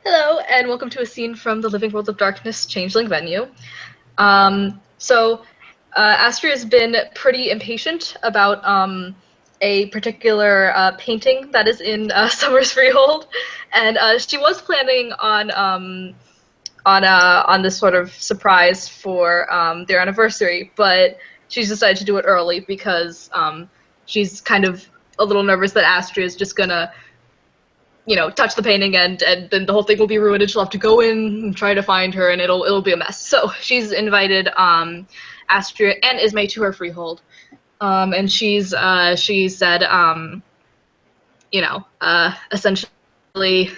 Hello, and welcome to a scene from the Living World of Darkness Changeling venue. Astria's been pretty impatient about a particular painting that is in Summer's Freehold, and she was planning on this sort of surprise for their anniversary, but she's decided to do it early because she's kind of a little nervous that Astria is just gonna touch the painting and then the whole thing will be ruined and she'll have to go in and try to find her and it'll be a mess. So she's invited Astria and Ismay to her freehold. And she said, essentially,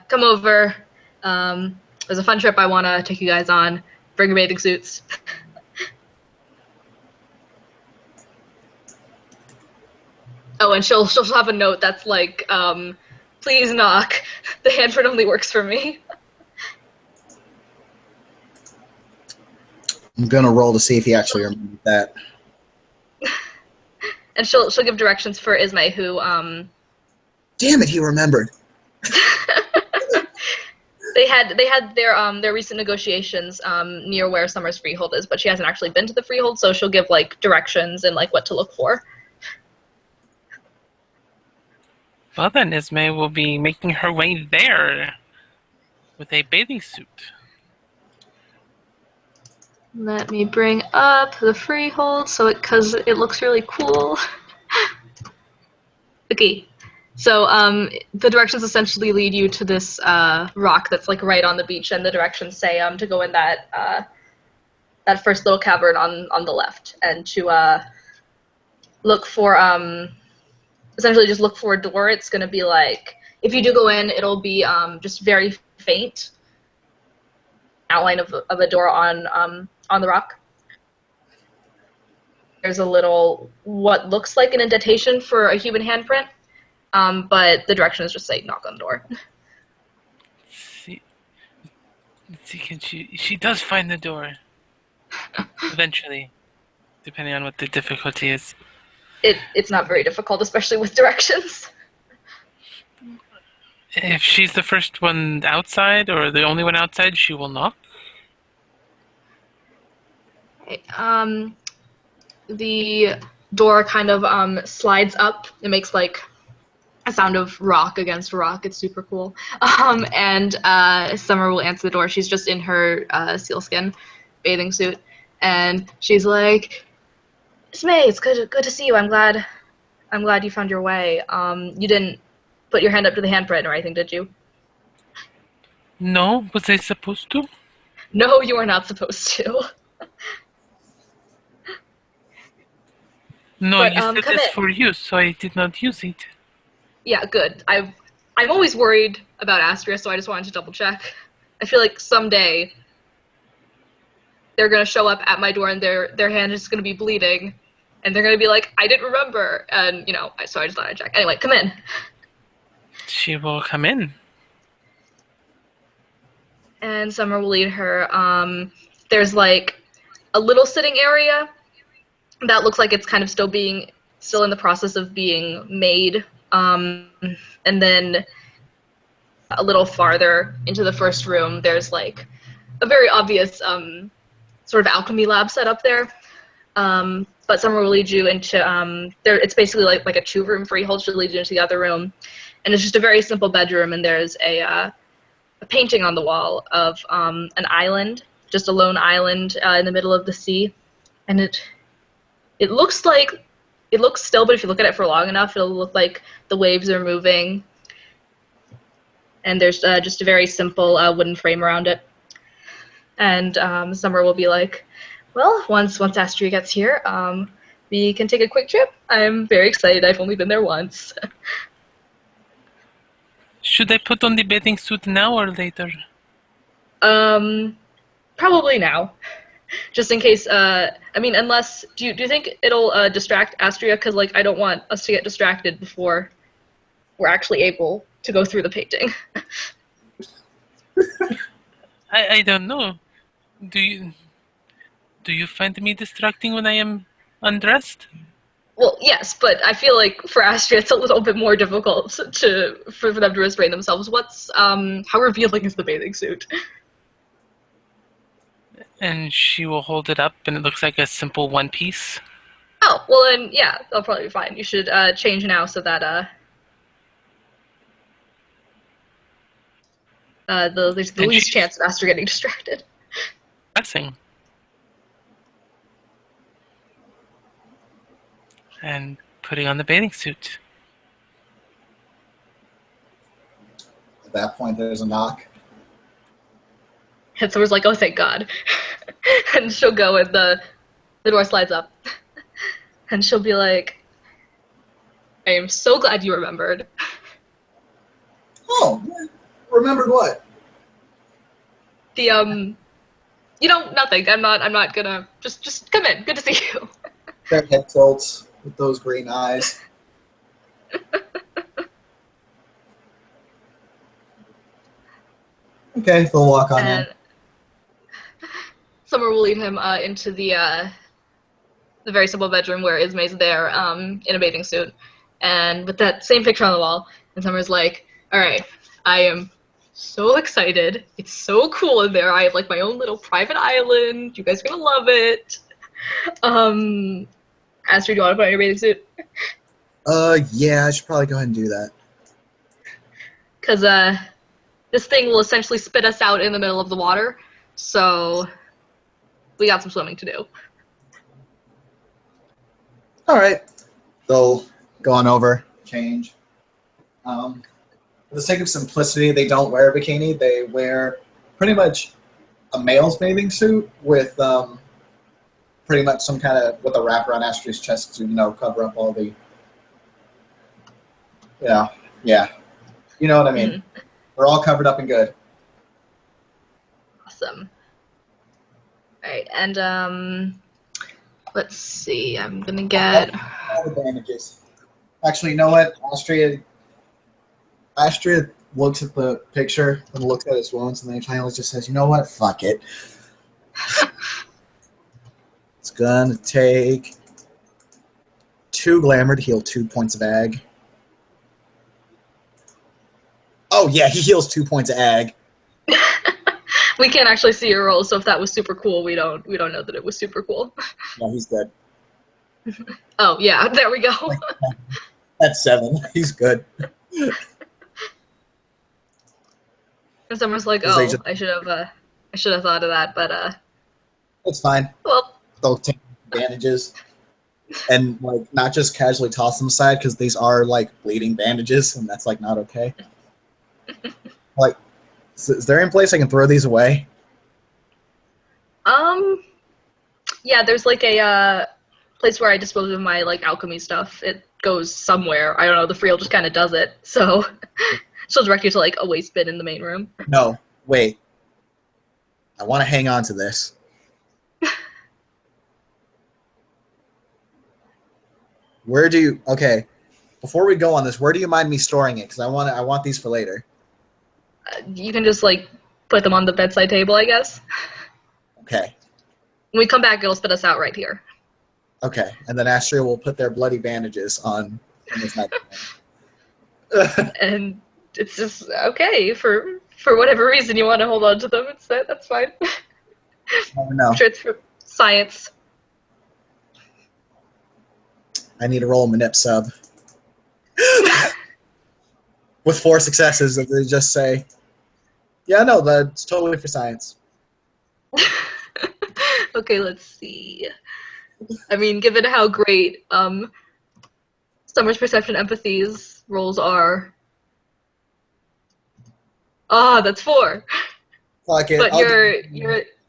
come over. There's a fun trip I want to take you guys on. Bring your bathing suits. Oh, and she'll have a note that's like, please knock. The handprint only works for me. I'm gonna roll to see if he actually remembers that. And she'll give directions for Ismay, who Damn it, he remembered. they had their recent negotiations near where Summer's freehold is, but she hasn't actually been to the freehold, so she'll give like directions and like what to look for. Well then, Ismay will be making her way there with a bathing suit. Let me bring up the freehold because it looks really cool. Okay, so the directions essentially lead you to this rock that's like right on the beach, and the directions say to go in that first little cavern on the left, and to look for essentially just look for a door. It's gonna be like, if you do go in, it'll be just very faint outline of a door on the rock. There's a little, what looks like an indentation for a human handprint, but the directions just say knock on the door. Let's see, can she does find the door. Eventually, depending on what the difficulty is. It's not very difficult, especially with directions. If she's the first one outside, or the only one outside, she will knock. Okay, the door kind of slides up. It makes like a sound of rock against rock. It's super cool. And Summer will answer the door. She's just in her sealskin bathing suit, and she's like, "Ismay, it's good to see you. I'm glad you found your way. You didn't put your hand up to the handprint or anything, did you?" No, was I supposed to? No, you are not supposed to. No, But, you said come this in. for you, so I did not use it. Yeah, good. I'm always worried about Astria, so I just wanted to double check. I feel like someday they're gonna show up at my door and their hand is gonna be bleeding, and they're gonna be like, "I didn't remember," and so I just thought I'd check. Anyway, come in. She will come in. And Summer will lead her. There's like a little sitting area that looks like it's kind of still in the process of being made. And then a little farther into the first room, there's like a very obvious sort of alchemy lab set up there. But Summer will lead you into there. It's basically like a 2-room freehold. She'll lead you into the other room, and it's just a very simple bedroom. And there's a painting on the wall of an island, just a lone island in the middle of the sea, and it looks still, but if you look at it for long enough, it'll look like the waves are moving. And there's just a very simple wooden frame around it. And Summer will be like, "Well, once Astria gets here, we can take a quick trip. I'm very excited. I've only been there once." Should I put on the bathing suit now or later? Probably now. Just in case, unless, do you think it'll distract Astria? Because, like, I don't want us to get distracted before we're actually able to go through the painting. I don't know. Do you find me distracting when I am undressed? Well, yes, but I feel like for Astria it's a little bit more difficult for them to restrain themselves. How revealing is the bathing suit? And she will hold it up, and it looks like a simple one piece. Oh, well then, yeah, they'll probably be fine. You should change now so that there's the And least she's chance of Astria getting distracted. dressing. And putting on the bathing suit. At that point, there's a knock. And someone's like, "Oh, thank God," and she'll go, and the door slides up, and she'll be like, "I am so glad you remembered." Oh, remembered what? The nothing. I'm not gonna just come in. Good to see you. Their head tilts with those green eyes. Okay, they'll walk on in. And Summer will lead him into the very simple bedroom where Ismay's there in a bathing suit, and with that same picture on the wall. And Summer's like, "All right, I am so excited. It's so cool in there. I have like my own little private island. You guys are gonna love it." Astrid, do you want to put on your bathing suit? Yeah, I should probably go ahead and do that. Because this thing will essentially spit us out in the middle of the water, so we got some swimming to do. All right. They'll go on over, change. For the sake of simplicity, they don't wear a bikini. They wear pretty much a male's bathing suit with pretty much some kind of with a wrap around Astria's chest to cover up all the. Yeah, you know what I mean. Mm, They're all covered up and good. awesome. All right, and let's see. I'm gonna get. All the bandages. Actually, you know what? Astria looks at the picture and looks at his wounds, and then finally just says, "You know what? Fuck it. It's gonna take 2 glamour to heal 2 points of ag." Oh yeah, he heals 2 points of ag. We can't actually see your roll, so if that was super cool, we don't know that it was super cool. No, he's good. Oh yeah, there we go. That's 7. He's good. And Summer's like, Because they "Oh, just, I should have thought of that, but it's fine. well, They'll take bandages and like not just casually toss them aside because these are like bleeding bandages, and that's like not okay. Like, is there any place I can throw these away? yeah, there's like a place where I dispose of my like alchemy stuff. It goes somewhere. I don't know. The Freel just kind of does it, so she'll direct you to like a waste bin in the main room. No, wait. I want to hang on to this. Where do you? Okay, before we go on this, where do you mind me storing it? Because I want these for later. You can just like put them on the bedside table, I guess. Okay. When we come back, it'll spit us out right here. Okay, and then Astria will put their bloody bandages on this night. And it's just okay for whatever reason you want to hold on to them. That's fine. Never know. I'm sure it's for science. I need to roll a manip sub. With 4 successes, if they just say, "Yeah, no, that's totally for science." Okay, let's see. I mean, given how great Summer's perception empathies rolls are. That's 4. Fuck it. But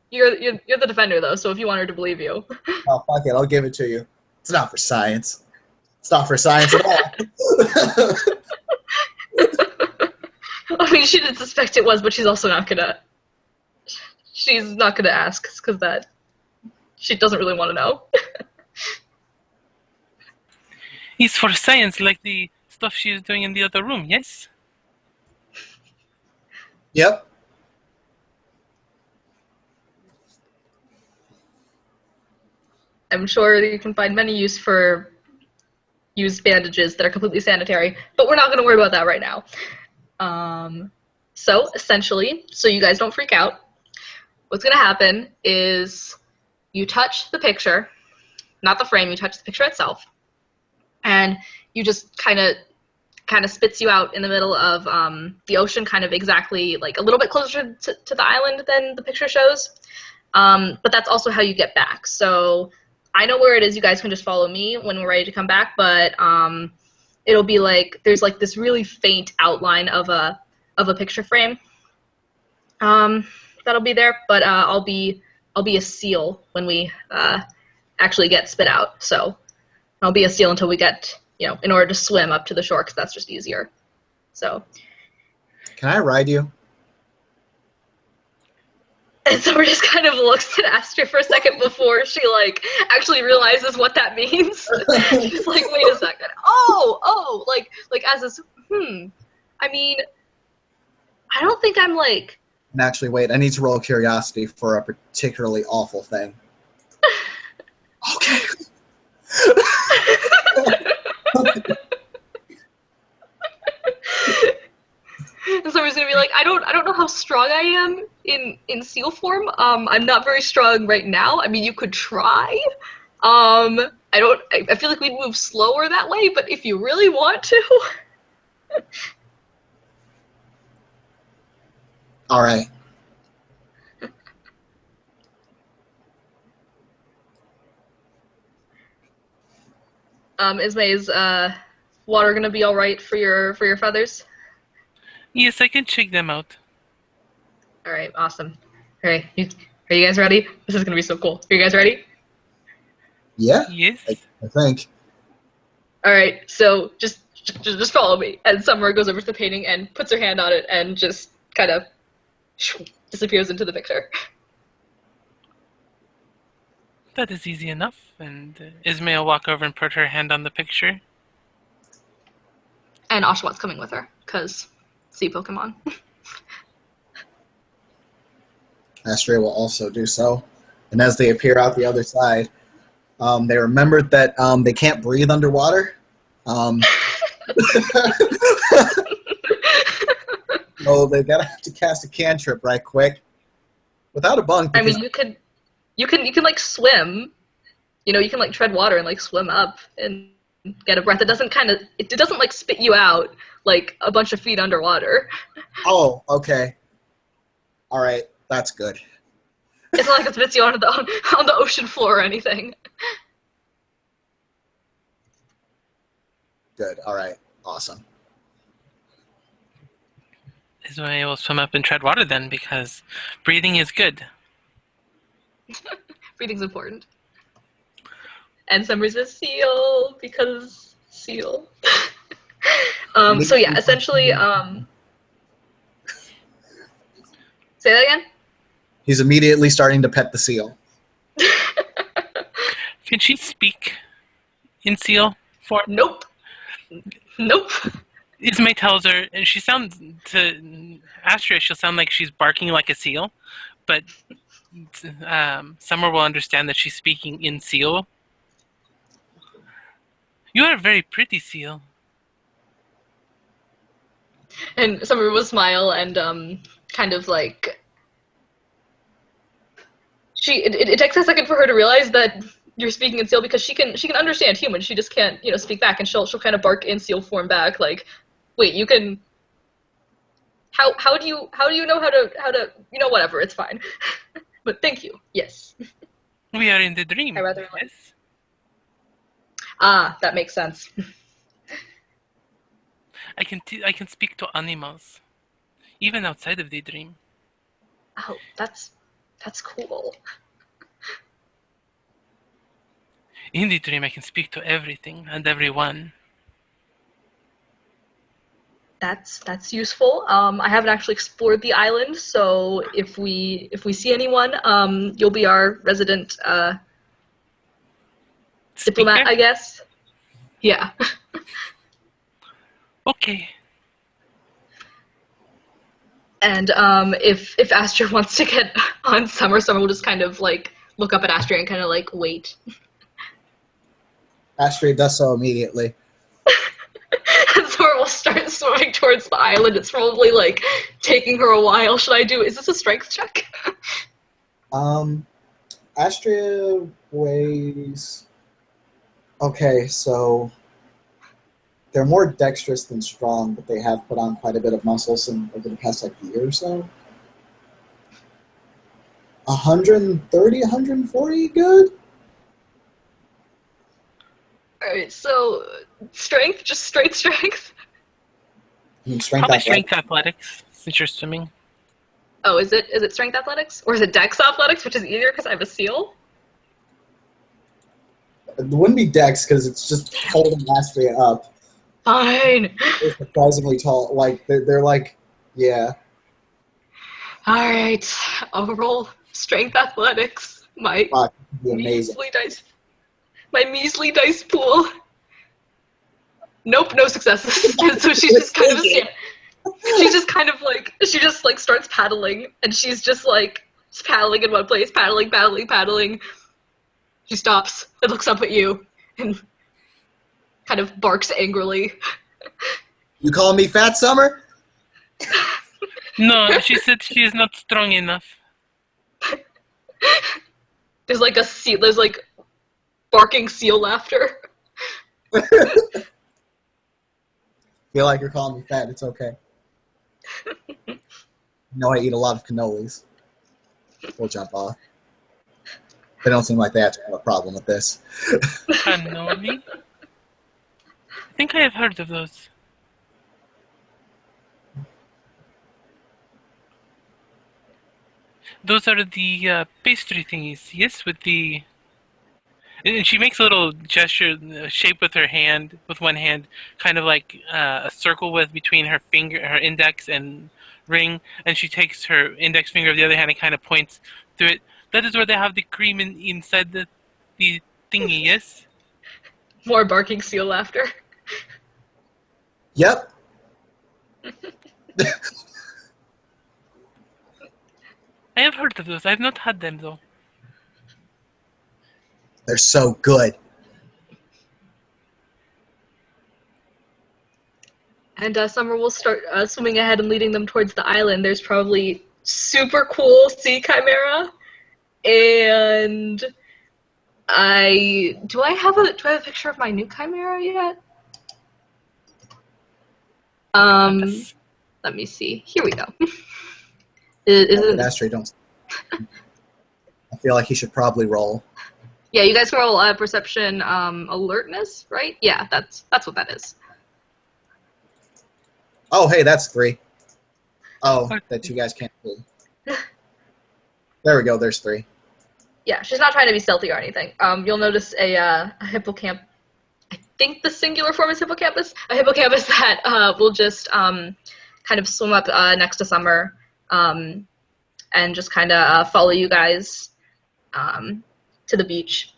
you're the defender though, so if you want her to believe you. Oh, fuck it. I'll give it to you. It's not for science. It's not for science at all. I mean, she didn't suspect it was, but she's also not gonna. She's not gonna ask because that she doesn't really want to know. It's for science, like the stuff she is doing in the other room, yes? Yep. I'm sure you can find many use for use bandages that are completely sanitary, but we're not going to worry about that right now. So essentially, so you guys don't freak out, what's going to happen is you touch the picture, not the frame, you touch the picture itself, and you just kind of spits you out in the middle of the ocean, kind of exactly like a little bit closer to the island than the picture shows. But that's also how you get back. So I know where it is. You guys can just follow me when we're ready to come back. But it'll be like there's like this really faint outline of a picture frame that'll be there. But I'll be a seal when we actually get spit out. So I'll be a seal until we get, in order to swim up to the shore, because that's just easier. So. Can I ride you? And Summer just kind of looks at Astrid for a second before she, like, actually realizes what that means. She's like, wait a second. Oh, like, as this, I mean, I don't think I'm, like... And actually, wait, I need to roll curiosity for a particularly awful thing. Okay. And Summer's gonna be like, I don't know how strong I am in seal form. I'm not very strong right now. I mean, you could try. I feel like we'd move slower that way, but if you really want to. All right. Ismay's water gonna be all right for your feathers? Yes, I can check them out. All right, awesome. All right, are you guys ready? This is gonna be so cool. Are you guys ready? Yeah. Yes. I think. All right, so just follow me. And Summer goes over to the painting and puts her hand on it and just kind of disappears into the picture. That is easy enough. And Ismay will walk over and put her hand on the picture. And Oshawtt's coming with her, because sea Pokemon. Astrid will also do so. And as they appear out the other side, they remembered that they can't breathe underwater. So they're gonna have to cast a cantrip right quick. Without a bunk. I mean, you can like swim. You can like tread water and like swim up and get a breath. It doesn't like spit you out like a bunch of feet underwater. Oh, okay. All right, that's good. It's not like it spits you on the ocean floor or anything. Good. All right. Awesome. Ismay will swim up and tread water then, because breathing is good. Breathing's important. And Summer's a seal because seal. So yeah, essentially, say that again? He's immediately starting to pet the seal. Can she speak in seal form? Nope. Ismay tells her, and she sounds to Astrid, she'll sound like she's barking like a seal, but Summer will understand that she's speaking in seal. You are a very pretty seal. And Summer will smile and kind of like it takes a second for her to realize that you're speaking in seal, because she can understand human. She just can't speak back, and she'll kind of bark in seal form back like, wait, you can. How do you know how to whatever, it's fine. But thank you. Yes. We are in the dream. I rather like. Yes. Ah, that makes sense. I can speak to animals, even outside of the dream. Oh, that's cool. In the dream, I can speak to everything and everyone. That's useful. I haven't actually explored the island, so if we see anyone, you'll be our resident diplomat, Speaker? I guess. Yeah. Okay. And if Astrid wants to get on Summer will just kind of like look up at Astrid and kind of like wait. Astrid does so immediately. start swimming towards the island. It's probably like taking her a while. Should I do? Is this a strength check? Astria weighs. Okay, so they're more dexterous than strong, but they have put on quite a bit of muscles over the past like year or so. 130, 140, good. All right, so strength, just straight strength. I mean, strength Probably athletics. strength athletics, since you're swimming. Oh, is it strength athletics or is it dex athletics, which is easier because I have a seal? It wouldn't be dex because it's just holding Astria up. Fine. They're surprisingly tall. Like they're like, yeah. All right, I'll roll strength athletics. My Fuck, it'd be amazing. measly dice. My measly dice pool. Nope, no successes. So she's just kind of she just like starts paddling, and she's just like paddling in one place, paddling. She stops and looks up at you and kind of barks angrily. You calling me fat, Summer? No, she said she is not strong enough. There's like barking seal laughter. Feel like you're calling me fat? It's okay. You know I eat a lot of cannolis. We'll jump off. They don't seem like they have to have a problem with this. Cannoli? I think I have heard of those. Those are the pastry thingies, yes, with the... And she makes a little gesture, shape with her hand, with one hand, kind of like a circle with between her finger, her index and ring, and she takes her index finger of the other hand and kind of points to it. That is where they have the cream inside the thingy, yes? More barking seal laughter. Yep. I have heard of those. I have not had them, though. They're so good. And Summer will start swimming ahead and leading them towards the island. There's probably super cool sea chimera, and do I have a picture of my new chimera yet? Yes. Let me see. Here we go. Is Astray, don't. I feel like he should probably roll. Yeah, you guys can roll perception alertness, right? Yeah, that's what that is. Oh, hey, that's 3. Oh, that you guys can't see. There we go. There's 3. Yeah, she's not trying to be stealthy or anything. You'll notice a hippocamp. I think the singular form is hippocampus. A hippocampus that will just kind of swim up next to Summer and just kind of follow you guys to the beach.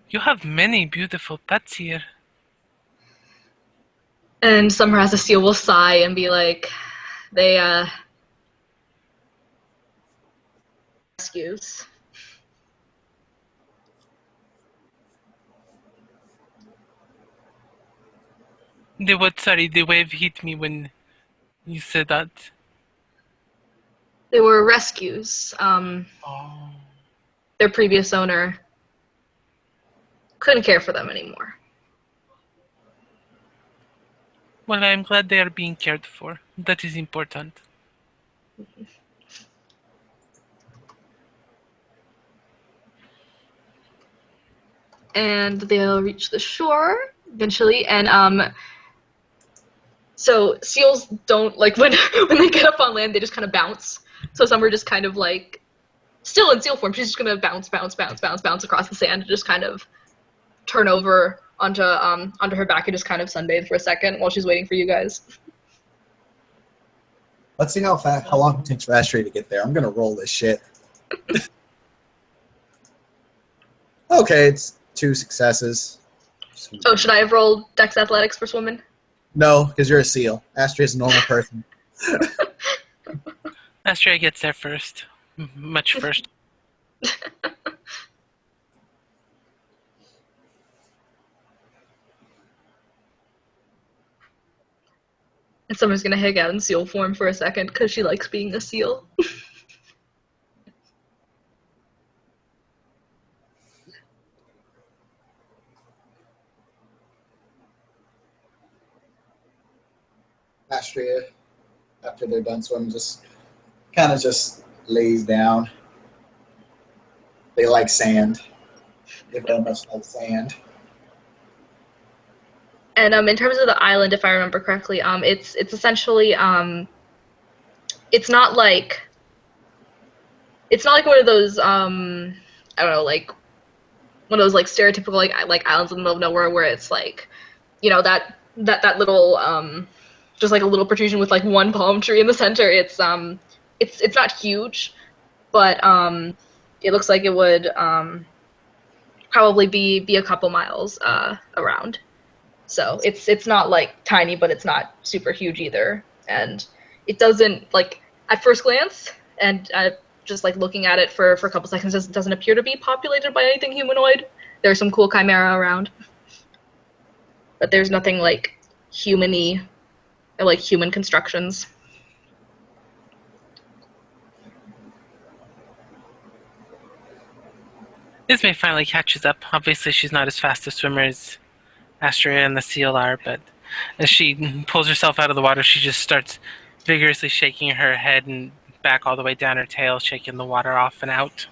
You have many beautiful pets here. And Summer as a seal will sigh and be like, they rescues. The wave hit me when you said that. They were rescues. Oh. Their previous owner couldn't care for them anymore. Well, I'm glad they are being cared for. That is important. And they'll reach the shore eventually. And so seals don't like when they get up on land, they just kind of bounce. So Summer just kind of like still in seal form. She's just gonna bounce across the sand and just kind of turn over onto her back and just kind of sunbathe for a second while she's waiting for you guys. Let's see how long it takes for Astray to get there. I'm gonna roll this shit. Okay, it's 2 successes. Oh, should I have rolled Dex Athletics for swimming? No, because you're a seal. Astray's a normal person. Astray gets there first. Much first. And Summer's gonna hang out in seal form for a second because she likes being a seal. Astria, after they're done swimming, just kind of just lays down. They like sand. They very much like sand. And in terms of the island, if I remember correctly, it's essentially it's not like one of those I don't know, like one of those like stereotypical like islands in the middle of nowhere where it's like, you know, that little just like a little protrusion with like one palm tree in the center. It's not huge, but it looks like it would probably be a couple miles around. So it's not like tiny, but it's not super huge either. And it doesn't, like, at first glance, and just like looking at it for a couple seconds, it doesn't appear to be populated by anything humanoid. There's some cool chimera around, but there's nothing like human-y or like human constructions. Ismay finally catches up. Obviously, she's not as fast a swimmer as Astria and the seal are, but as she pulls herself out of the water, she just starts vigorously shaking her head and back all the way down her tail, shaking the water off and out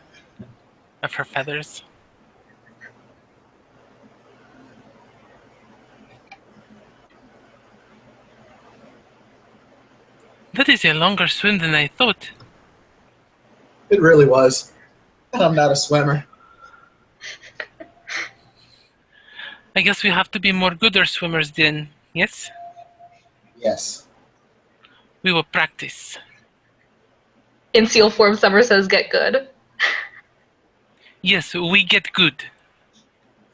of her feathers. That is a longer swim than I thought. It really was. And I'm not a swimmer. I guess we have to be more gooder swimmers then, yes? Yes. We will practice. In seal form, Summer says, "Get good." Yes, we get good.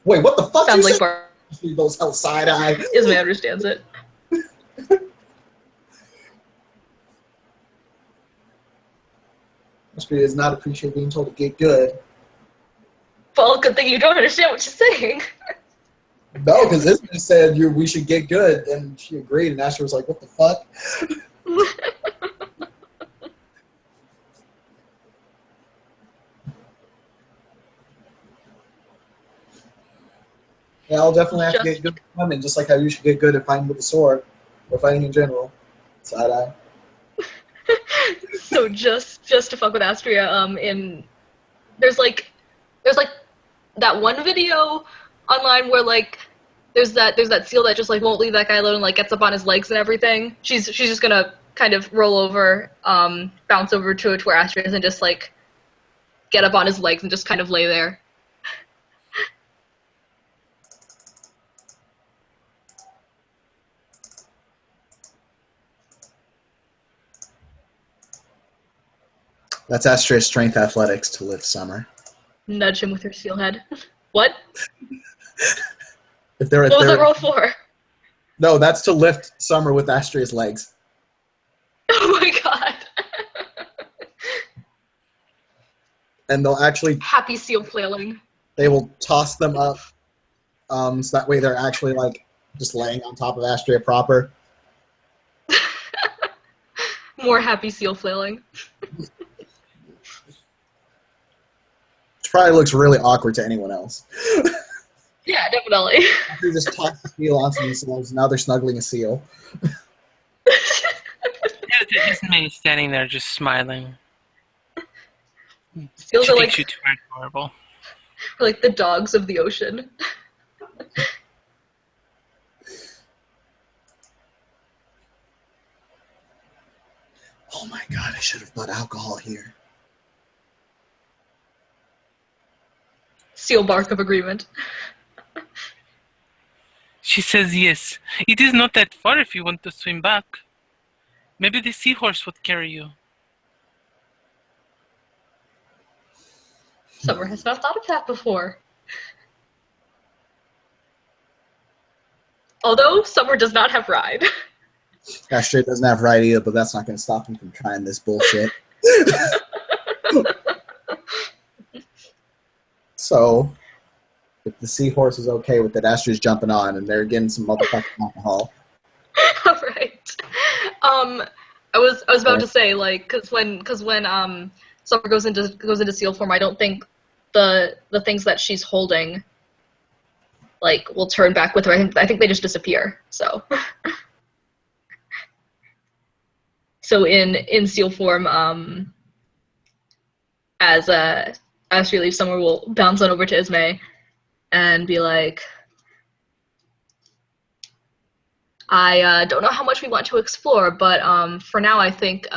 Wait, what the fuck? Sounds you like Bar. said? Those hell side eye. Ismay understands it. Astria does not appreciate being told to get good. Well, good thing you don't understand what she's saying. No, because Isma said we should get good, and she agreed, and Astria was like, what the fuck? Yeah, I'll definitely have to get good at swimming, just like how you should get good at fighting with a sword, or fighting in general. Side eye. So just to fuck with Astria, there's like that one video online where like there's that seal that just like won't leave that guy alone and like gets up on his legs and everything. She's just gonna kind of roll over, bounce over to where Astria is and just like get up on his legs and just kind of lay there. That's Astria's strength athletics to lift Summer. Nudge him with her seal head. What? If they're What was that roll for? No, that's to lift Summer with Astria's legs. Oh my god. And they'll actually... Happy seal flailing. They will toss them up, so that way they're actually, like, just laying on top of Astria proper. More happy seal flailing. Which probably looks really awkward to anyone else. Yeah, definitely. They just toss the seal onto themselves, now they're snuggling a seal. Ismay standing there just smiling. Seals She are thinks like, you two are adorable. like the dogs of the ocean. Oh my god, I should have bought alcohol here. Seal bark of agreement. She says yes. It is not that far if you want to swim back. Maybe the seahorse would carry you. Summer has not thought of that before. Although Summer does not have ride. Astria doesn't have right either, but that's not going to stop him from trying this bullshit. So, if the seahorse is okay with it, Astria's jumping on, and they're getting some motherfucking alcohol. All right. I was about Or to say like because when Summer goes into seal form, I don't think the things that she's holding like will turn back with her. I think they just disappear. So in seal form, as she leaves, Summer will bounce on over to Ismay and be like, I don't know how much we want to explore, but for now, I think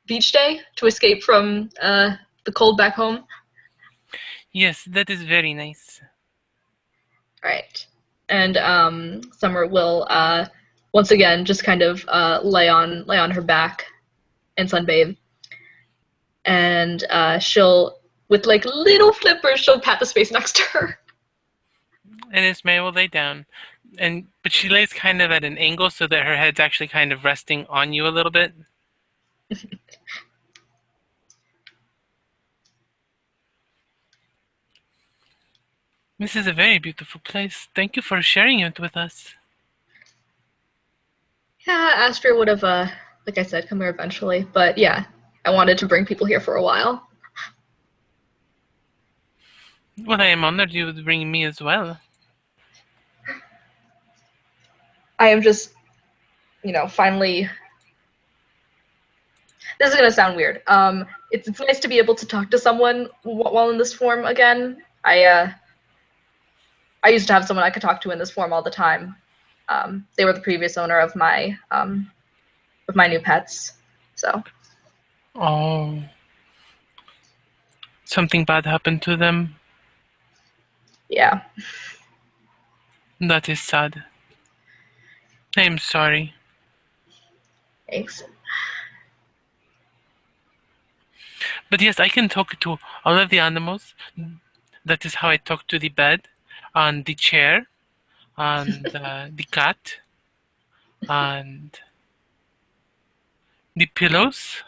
beach day to escape from the cold back home. Yes, that is very nice. Right. And Summer will once again just kind of lay on her back and sunbathe, and she'll with like little flippers she'll pat the space next to her. And Ismail will lay down, but she lays kind of at an angle so that her head's actually kind of resting on you a little bit. This is a very beautiful place. Thank you for sharing it with us. Yeah, Astria would have, like I said, come here eventually. But yeah, I wanted to bring people here for a while. Well, I am honored you would bring me as well. I am just, finally. This is gonna sound weird. It's nice to be able to talk to someone while in this form again. I used to have someone I could talk to in this form all the time. They were the previous owner of my new pets, so. Oh. Something bad happened to them? Yeah. That is sad. I am sorry. Thanks. But yes, I can talk to all of the animals. That is how I talk to the bed, and the chair, and the cat, and the pillows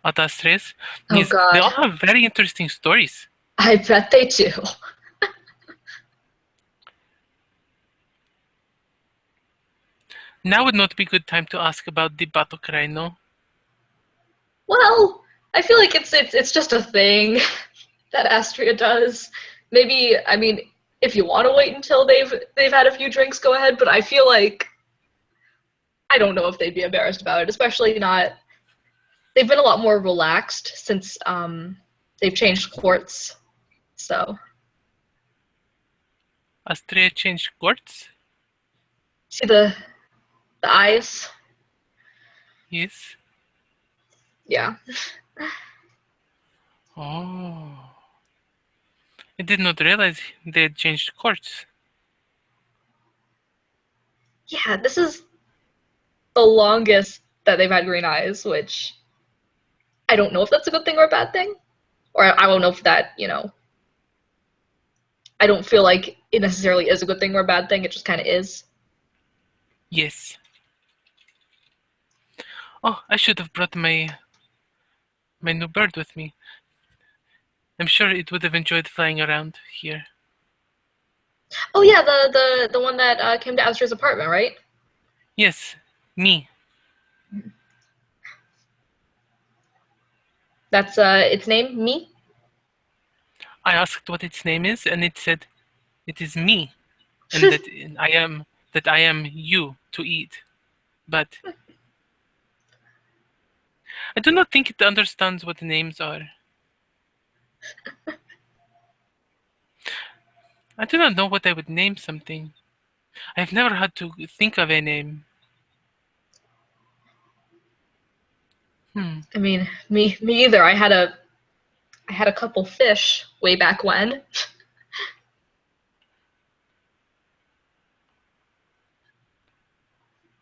at Astres. Oh Yes, they God, all have very interesting stories. I bet they do. Now would not be good time to ask about the Batok Rhino. Well, I feel like it's just a thing that Astria does. Maybe, I mean, if you want to wait until they've had a few drinks, go ahead. But I feel like I don't know if they'd be embarrassed about it, especially not. They've been a lot more relaxed since they've changed courts. So Astrea changed courts? see the eyes, Yes. yeah, Oh. I did not realize they had changed courts. yeah. This is the longest that they've had green eyes, which I don't know if that's a good thing or a bad thing, or I don't know if that I don't feel like it necessarily is a good thing or a bad thing. It just kind of is. Yes. Oh, I should have brought my new bird with me. I'm sure it would have enjoyed flying around here. Oh yeah, the one that came to Astra's apartment, right? Yes, me. That's its name, me. I asked what its name is, and it said it is me, and that I am you to eat. But I do not think it understands what names are. I do not know what I would name something. I've never had to think of a name. Hmm. I mean, me either. I had a couple fish way back when.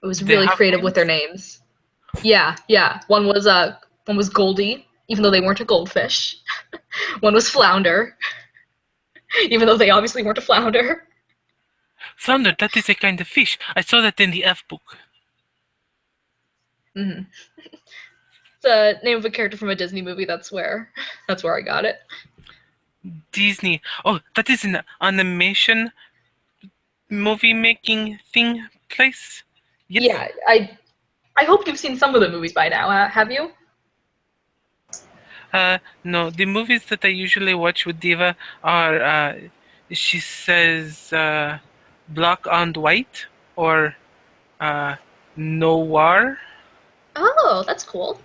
It was Do they really have creative with their names? names. Yeah, yeah. One was Goldie, even though they weren't a goldfish. One was Flounder, even though they obviously weren't a flounder. Flounder, that is a kind of fish. I saw that in the F book. Mm-hmm. It's the name of a character from a Disney movie. That's where I got it. Disney. Oh, that is an animation movie making thing place. Yes. Yeah, I hope you've seen some of the movies by now. Have you? No, the movies that I usually watch with Diva are, she says, Black and White or Noir. Oh, that's cool.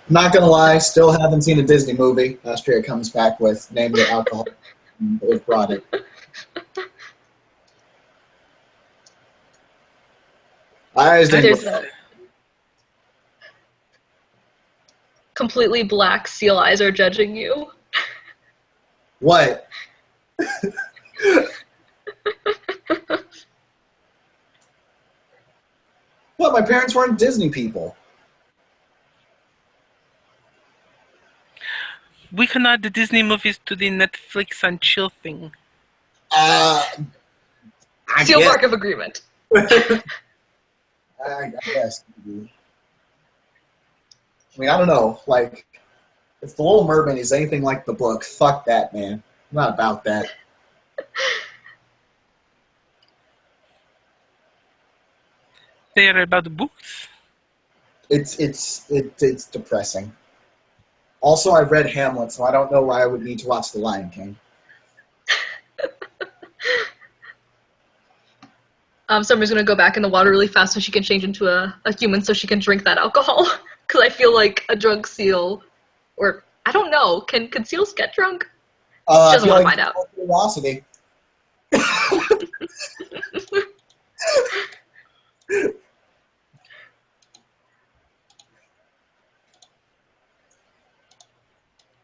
Not gonna lie, still haven't seen a Disney movie. Austria comes back with name the alcohol they've brought it. I just didn't. There's a completely black seal eyes are judging you. What? What? My parents weren't Disney people. We can add the Disney movies to the Netflix and chill thing. I Seal guess. mark of agreement. I guess. I mean, I don't know. Like, if The Little Mermaid is anything like the book, fuck that, man. I'm not about that. They are about the books. It's depressing. Also, I've read Hamlet, so I don't know why I would need to watch The Lion King. Summer's gonna go back in the water really fast so she can change into a human so she can drink that alcohol. Because I feel like a drunk seal, or I don't know, can seals get drunk? She I doesn't feel want to like find out. curiosity.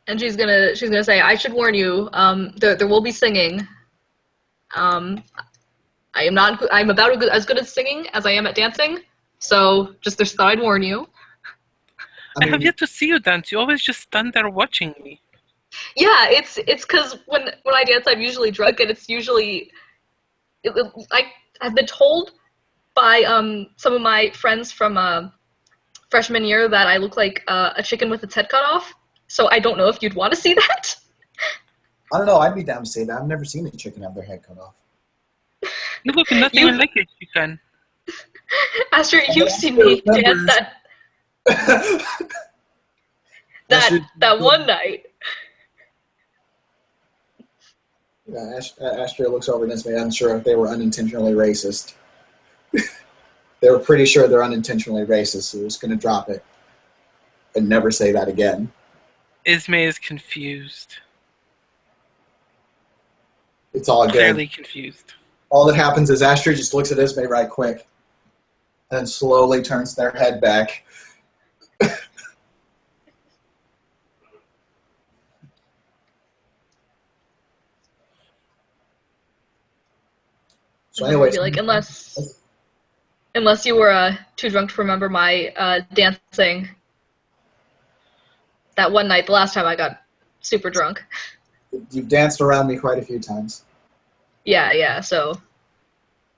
And she's gonna say, I should warn you, there will be singing. I'm about as good at singing as I am at dancing, so just thought I'd warn you. I have yet to see you dance. You always just stand there watching me. Yeah, it's because when I dance, I'm usually drunk, and it's usually I've been told by some of my friends from freshman year that I look like a chicken with its head cut off. So I don't know if you'd want to see that. I don't know. I'd be down to say that. I've never seen a chicken have their head cut off. You look nothing like a chicken. Astrid, you've seen me dance that one night. Yeah, Astria looks over and is unsure if they were unintentionally racist. They were pretty sure they're unintentionally racist, so we're just going to drop it and never say that again. Ismay is confused. It's all good. Clearly confused. All that happens is Astrid just looks at Ismay right quick and slowly turns their head back. So anyways, Like, unless you were too drunk to remember my dancing that one night, the last time I got super drunk. You've danced around me quite a few times. Yeah, so,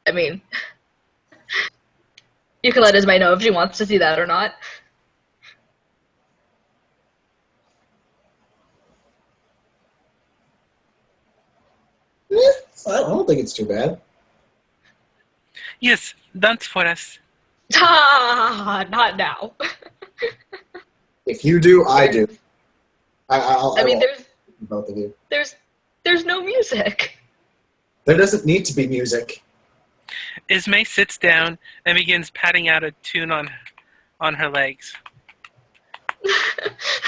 I mean, you can let Ismay know if she wants to see that or not. I don't think it's too bad. Yes, dance for us. Ah, not now. If you do, I do. I mean, will. Both of you. There's no music. There doesn't need to be music. Ismay sits down and begins patting out a tune on her legs.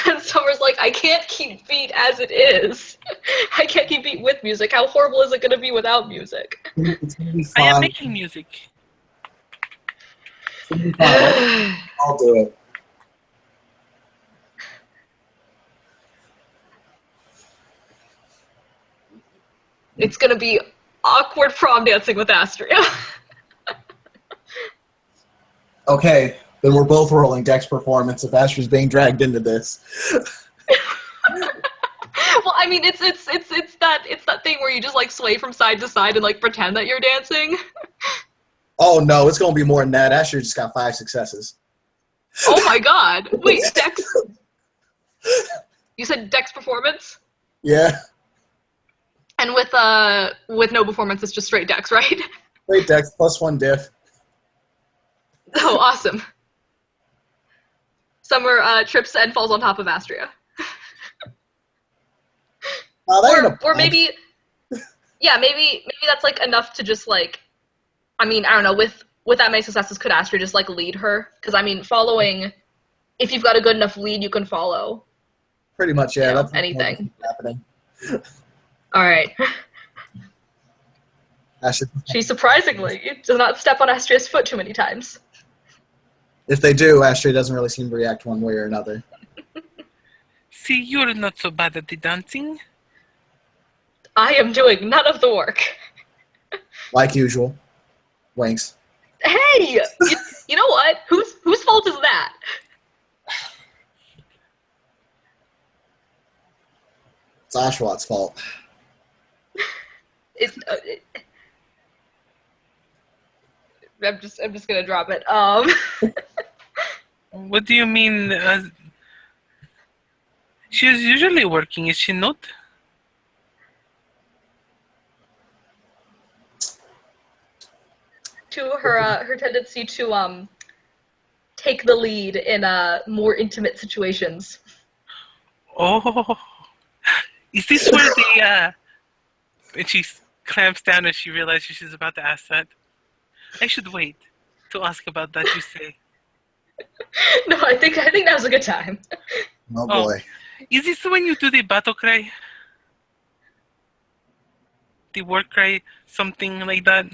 And Summer's like, I can't keep beat as it is. I can't keep beat with music. How horrible is it going to be without music? It's gonna be fine. I am making music. It's gonna be fine. I'll do it. It's going to be awkward prom dancing with Astria. Okay, then we're both rolling Dex performance if Astra's being dragged into this. Well, I mean, it's that thing where you just like sway from side to side and like pretend that you're dancing. Oh no, it's gonna be more than that. Astra just got 5 successes. Oh my god! Wait, Dex? You said Dex performance? Yeah. And with no performance, it's just straight Dex, right? Wait, Dex, +1 diff. Oh, awesome. Summer trips and falls on top of Astria. Oh, that ain't a Or bug. maybe, yeah, maybe that's like enough to just like, I mean, I don't know, with that many successes, could Astria just like lead her? Because I mean, following, if you've got a good enough lead, you can follow, Pretty much, yeah. you know, That's anything. what's happening. All right. Asher, She surprisingly does not step on Astria's foot too many times. if they do, Asher doesn't really seem to react one way or another. See, you're not so bad at the dancing. I am doing none of the work. Like usual. Winks. Hey, you know what? Whose fault is that? It's Oshawat's fault. I'm just gonna drop it. What do you mean? She is usually working, is she not? to her tendency to take the lead in more intimate situations. Oh, is this where the and she clamps down as she realizes she's about to ask that? I should wait to ask about that, you say? No, I think now's a good time. Oh boy. Is this when you do the battle cry? The war cry? Something like that?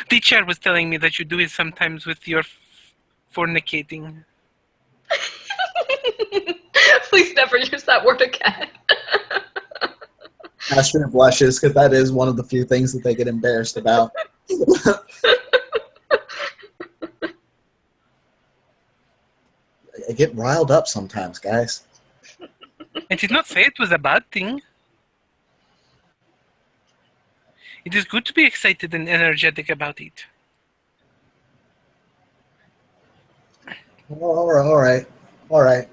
The chair was telling me that you do it sometimes with your fornicating. Please never use that word again. Asher blushes because that is one of the few things that they get embarrassed about. I get riled up sometimes, guys. I did not say it was a bad thing. It is good to be excited and energetic about it. All right.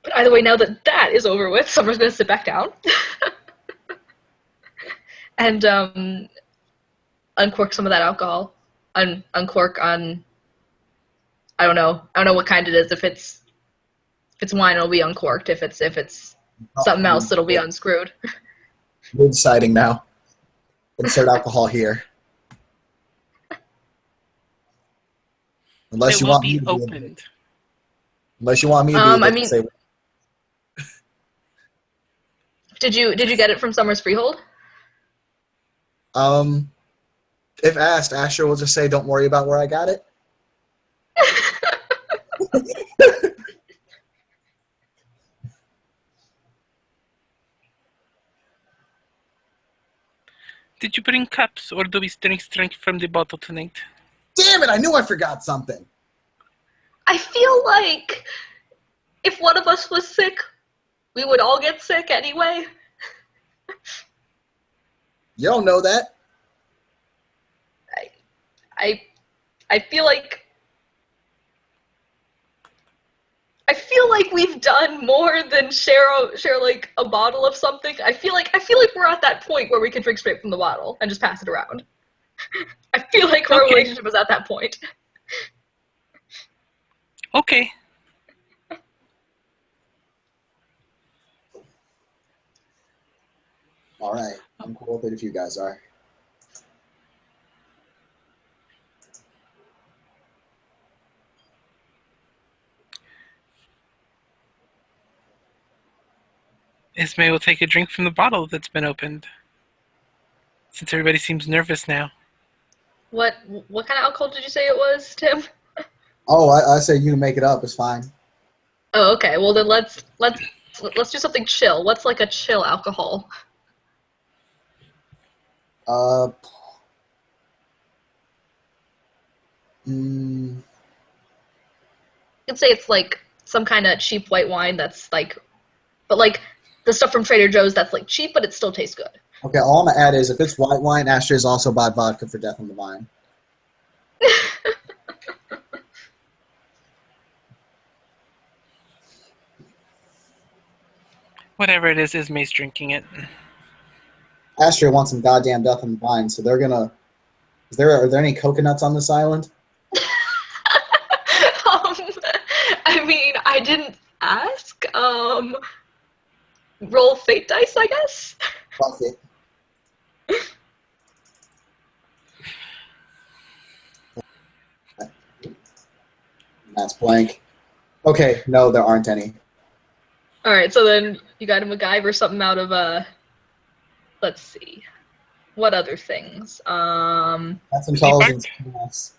But either way, now that is over with, Summer's gonna sit back down and uncork some of that alcohol. Uncork on. I don't know what kind it is. If it's wine, it'll be uncorked. If it's something else, it'll be unscrewed. We're deciding now. Insert alcohol here. Unless It you will want me be to opened. Unless you want me to I mean, say. did you get it from Summer's freehold? If asked, Asher will just say, "Don't worry about where I got it." Did you bring cups, or do we drink straight from the bottle tonight? Damn it! I knew I forgot something. I feel like if one of us was sick, we would all get sick anyway. You don't know that. I feel like we've done more than share like a bottle of something. I feel like we're at that point where we can drink straight from the bottle and just pass it around. I feel like our relationship is at that point. Okay. All right. I'm cool with it if you guys are. Ismay will take a drink from the bottle that's been opened. Since everybody seems nervous now. What kind of alcohol did you say it was, Tim? Oh, I say you make it up. It's fine. Oh, okay. Well, then let's do something chill. What's like a chill alcohol? Mm, You could say it's like some kind of cheap white wine that's like, but like the stuff from Trader Joe's that's like cheap, but it still tastes good. okay, all I'm going to add is if it's white wine, Asher is also bought vodka for Death on the Vine. Whatever it is Mace drinking it. Astria wants some goddamn death on the vine, so they're gonna. Are there any coconuts on this island? I mean, I didn't ask. Roll fate dice, I guess. Fuck it. That's blank. Okay, no, there aren't any. All right, so then you got to MacGyver something out of let's see, what other things? That's intelligence. Yes.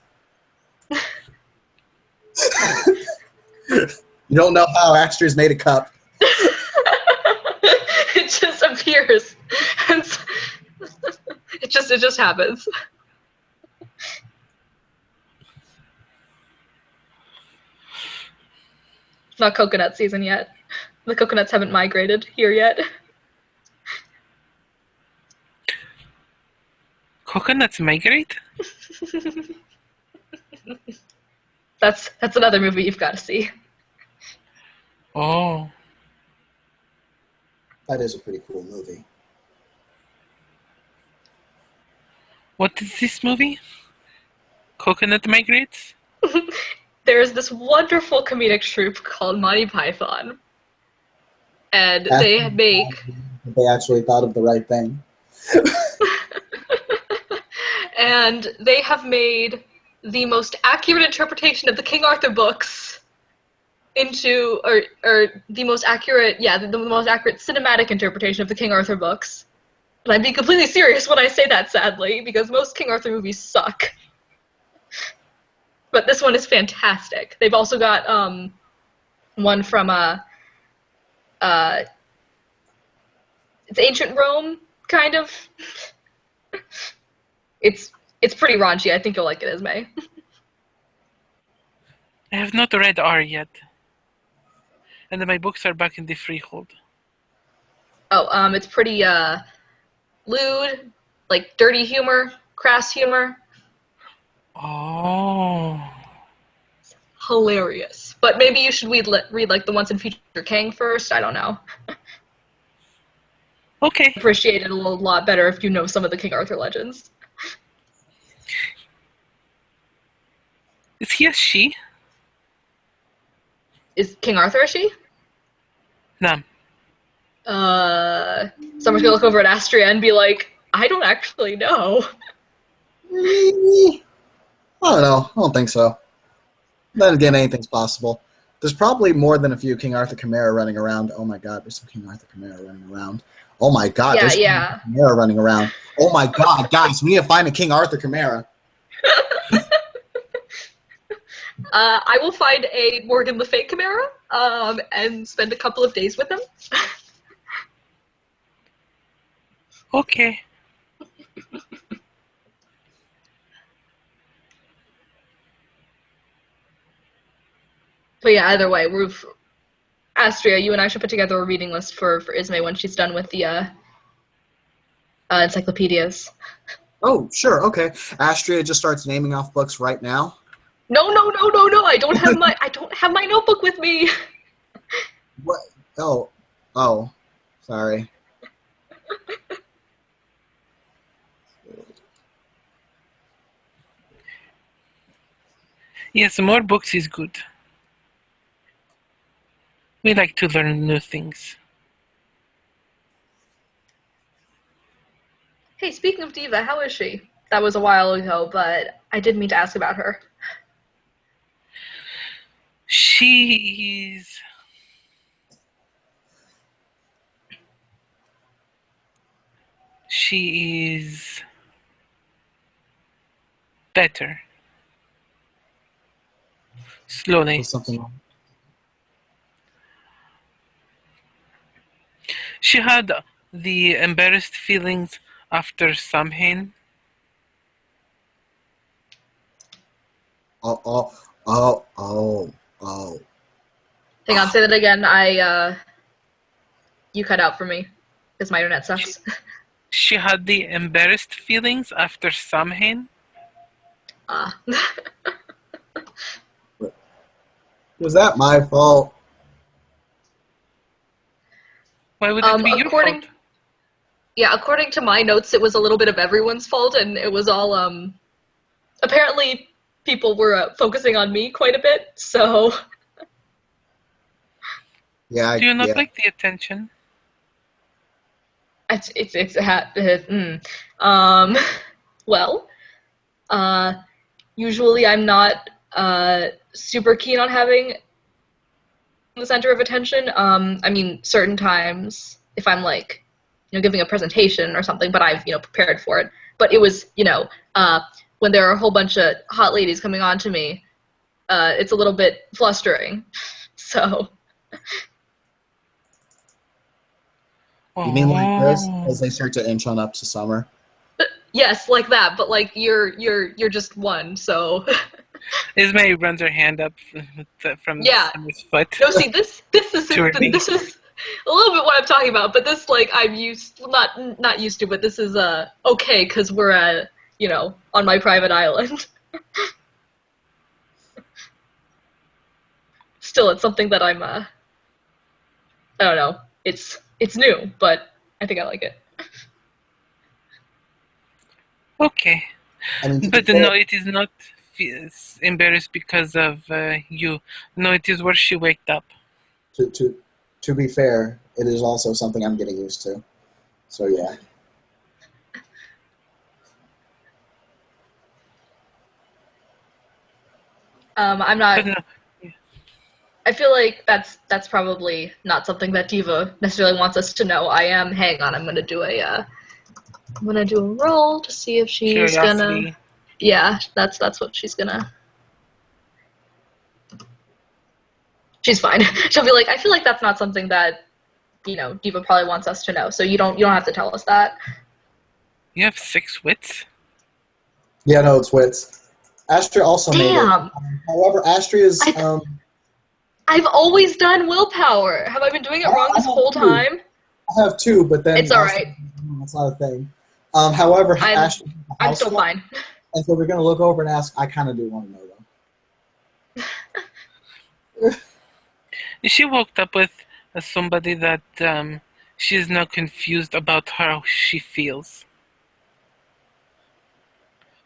You don't know how Astria's made a cup. It just appears. It just happens. It's not coconut season yet. The coconuts haven't migrated here yet. Coconuts migrate? That's another movie you've got to see. Oh. That is a pretty cool movie. What is this movie? Coconut migrates? There's this wonderful comedic troupe called Monty Python. And they make... They actually thought of the right thing. And they have made the most accurate interpretation of the King Arthur books into, or the most accurate, the most accurate cinematic interpretation of the King Arthur books. And I'm being completely serious when I say that, sadly, because most King Arthur movies suck. But this one is fantastic. They've also got one from it's ancient Rome, kind of. It's pretty raunchy. I think you'll like it, Esme. I have not read R yet. And my books are back in the freehold. Oh, it's pretty lewd, like dirty humor, crass humor. Oh. Hilarious. But maybe you should read like the Once and Future King first. I don't know. Okay. Appreciate it a lot better if you know some of the King Arthur legends. Is he a she? Is King Arthur a she? No. Someone's gonna look over at Astria and be like, I don't actually know. I don't know. I don't think so. Then again, anything's possible. There's probably more than a few King Arthur Chimera running around. Oh my god, there's some King Arthur Chimera running around. Oh my god, there's King Arthur Chimera running around. Oh my god, guys, we need to find a King Arthur Chimera. I will find a Morgan Le Fay Chimera and spend a couple of days with him. Okay. But yeah, either way, Astria, you and I should put together a reading list for Ismay when she's done with the encyclopedias. Oh, sure, okay. Astria just starts naming off books right now. No! I don't have my notebook with me. What? Oh, sorry. Yes, more books is good. We like to learn new things. Hey, speaking of Diva, how is she? That was a while ago, but I did mean to ask about her. She is better. Slowly. There's something wrong. She had the embarrassed feelings after Samhain. Oh. Hang on, say that again. You cut out for me because my internet sucks. She had the embarrassed feelings after Samhain. Was that my fault? Why would it be your fault? According to my notes, it was a little bit of everyone's fault, and it was all apparently people were focusing on me quite a bit. So Yeah, Do you not yeah. like the attention? well, usually I'm not super keen on having the center of attention. I mean, certain times if I'm like, giving a presentation or something, but I've prepared for it. But it was when there are a whole bunch of hot ladies coming on to me, it's a little bit flustering. So. You mean like this, Oh. as they start to inch on up to summer? Yes, like that, but like you're just one, so. Ismay runs her hand up from Summer's foot. No, see this is To her this is a little bit what I'm talking about, but this like I'm not used to, but this is okay because we're on my private island. Still, it's something that I'm I don't know. It's new, but I think I like it. Okay. I mean, But no, it is not embarrassed because of you. No, it is where she waked up. to be fair, it is also something I'm getting used to. So yeah. I'm not. But no, I feel like that's probably not something that Diva necessarily wants us to know. Hang on, I'm gonna do a roll to see if she's gonna. curiosity. Yeah, that's what she's gonna. She's fine. She'll be like, I feel like that's not something that, Diva probably wants us to know. So you don't have to tell us that. You have 6 wits? Yeah, no, it's wits. Astria also made it. Damn. However, Astria's I've always done willpower. Have I been doing it wrong this whole time? I have 2, but then It's all right. That's not a thing. However, I'm still fine. And so we're gonna look over and ask. I kind of do want to know though. She woke up with somebody that she is now confused about how she feels.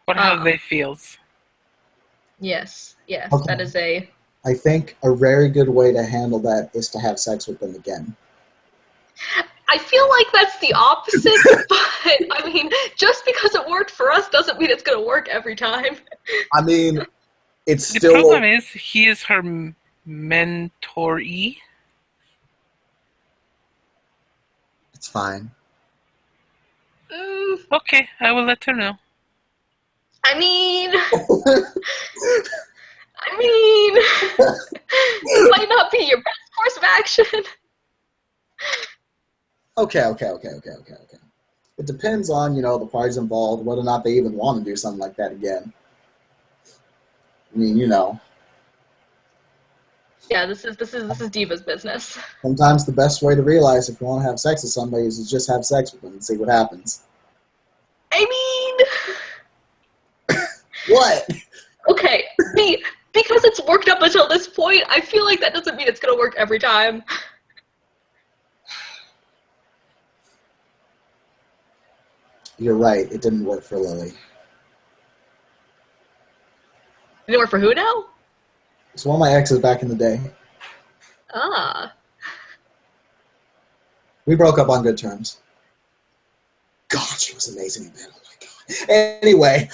Or how they feels. Yes, okay. That is I think a very good way to handle that is to have sex with them again. I feel like that's the opposite, but I mean, just because it worked for us doesn't mean it's going to work every time. I mean, it's The still... problem is, he is her mentoree. It's fine. Okay, I will let her know. I mean, it might not be your best course of action. Okay. It depends on, the parties involved, whether or not they even want to do something like that again. I mean, Yeah, this is Diva's business. Sometimes the best way to realize if you want to have sex with somebody is to just have sex with them and see what happens. I mean... What? Okay, because it's worked up until this point, I feel like that doesn't mean it's going to work every time. You're right. It didn't work for Lily. It didn't work for who now? It's one of my exes back in the day. Ah. We broke up on good terms. God, she was amazing in bed. Oh my God. Anyway.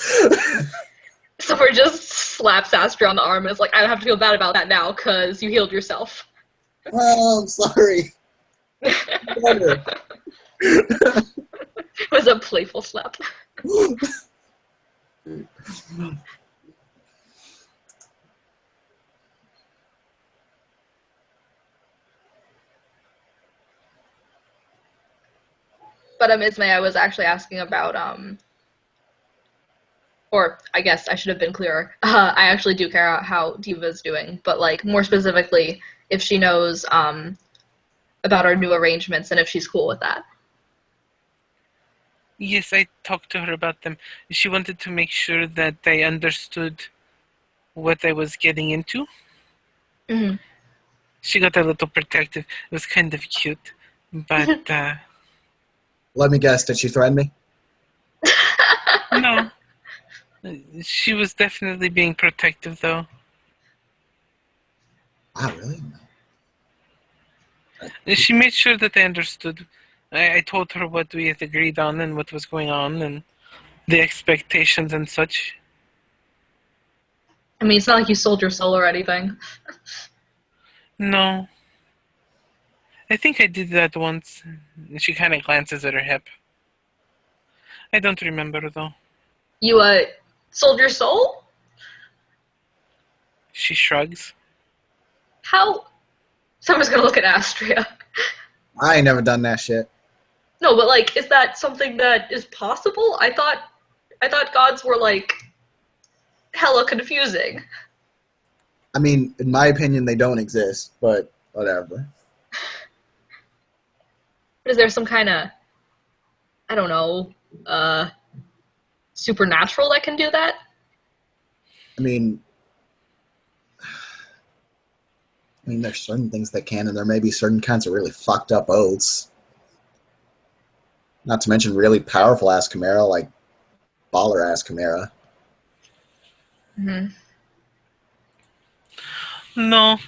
Summer just slaps Astrid on the arm and is like, I don't have to feel bad about that now because you healed yourself. Well, I'm sorry. It was a playful slap. But Ismay, I was actually asking about or I guess I should have been clearer. I actually do care how Diva's doing, but like more specifically, if she knows about our new arrangements and if she's cool with that. Yes, I talked to her about them. She wanted to make sure that I understood what I was getting into. Mm-hmm. She got a little protective. It was kind of cute. But Let me guess, did she threaten me? no, she was definitely being protective, though. Wow, really? She made sure that I understood. I told her what we had agreed on and what was going on and the expectations and such. I mean, it's not like you sold your soul or anything. No, I think I did that once. She kind of glances at her hip. I don't remember, though. You, sold your soul? She shrugs. How? Someone's gonna look at Astria. I ain't never done that shit. No, but like, is that something that is possible? I thought gods were like hella confusing. I mean, in my opinion, they don't exist, but whatever. Is there some kind of, I don't know, supernatural that can do that? I mean, there's certain things that can, and there may be certain kinds of really fucked up oaths. Not to mention really powerful ass Chimera, like baller ass Chimera. Mm-hmm. No,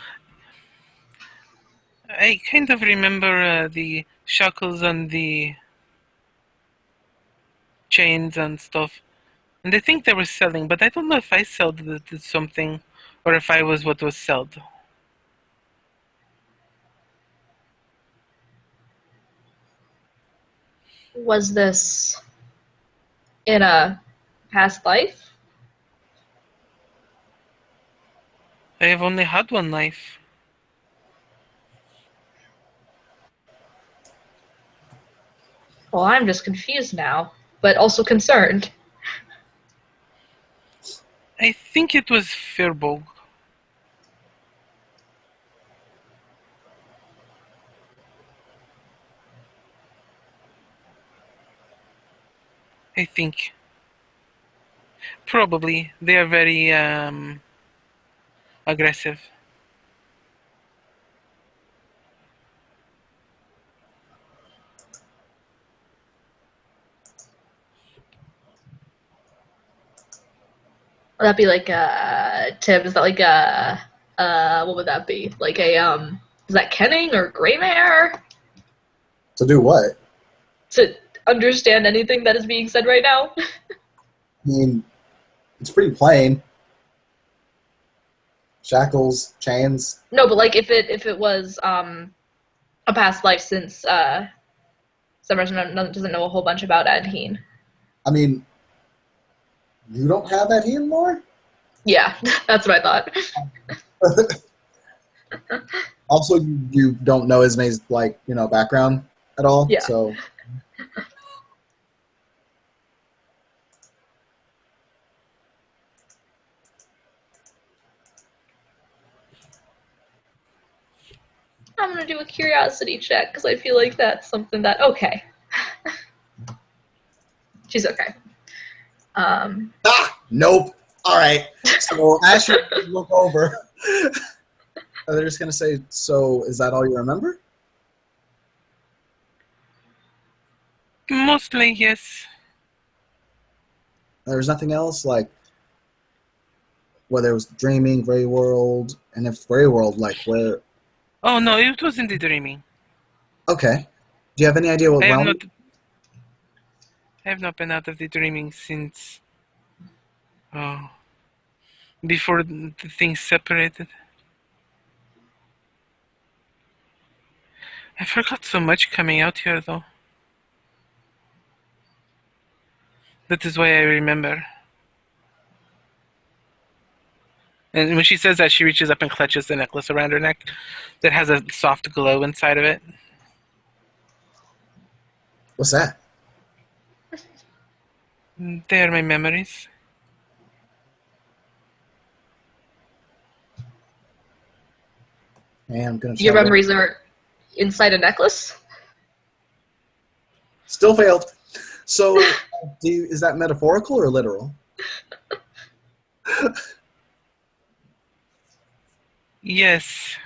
I kind of remember the shackles and the chains and stuff. And I think they were selling, but I don't know if I sold something or if I was what was sold. Was this in a past life? I have only had one life. Well, I'm just confused now, but also concerned. I think it was Firbolg. I think. Probably. They are very aggressive. Would that be like Tim? Is that like what would that be? Like a is that kenning or gray mare? To do what? To understand anything that is being said right now? I mean, it's pretty plain. Shackles, chains. No, but like if it was a past life, since Summers doesn't know a whole bunch about Adheen. I mean, you don't have that here anymore? Yeah, that's what I thought. Also, you don't know Ismay's, like, background at all, Yeah. so... I'm gonna do a curiosity check because I feel like that's something that okay. She's okay. Nope. All right. So as you look over, they're just gonna say, "So is that all you remember?" Mostly, yes. There was nothing else, like whether it was dreaming, gray world, and if gray world, like where? Oh no, it wasn't the dreaming. Okay. Do you have any idea what I have realm? not. I have not been out of the dreaming since. Oh, before the things separated. I forgot so much coming out here, though. That is why I remember. And when she says that, she reaches up and clutches the necklace around her neck that has a soft glow inside of it. What's that? They are my memories. Hey, I'm gonna Your try to. memories are inside a necklace? Still failed. So, is that metaphorical or literal? Yes.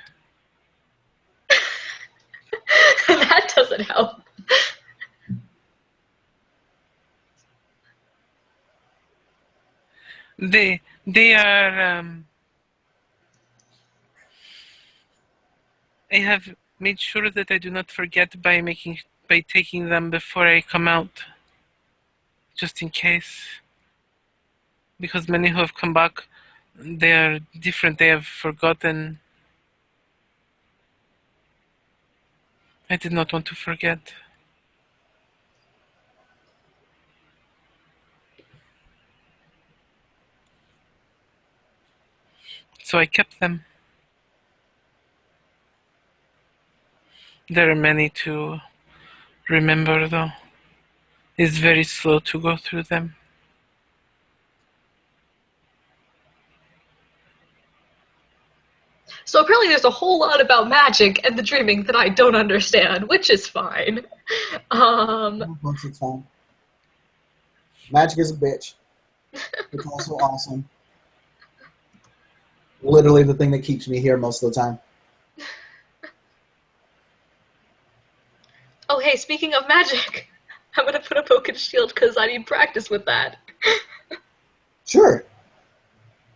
That doesn't help. They are. I have made sure that I do not forget by taking them before I come out, just in case. Because many who have come back, they are different. They have forgotten. I did not want to forget. So I kept them. There are many to remember, though. It's very slow to go through them. So apparently there's a whole lot about magic and the dreaming that I don't understand, which is fine. It's fine. Magic is a bitch. It's also awesome. Literally the thing that keeps me here most of the time. Oh, hey, speaking of magic, I'm gonna put a poke and shield because I need practice with that. Sure.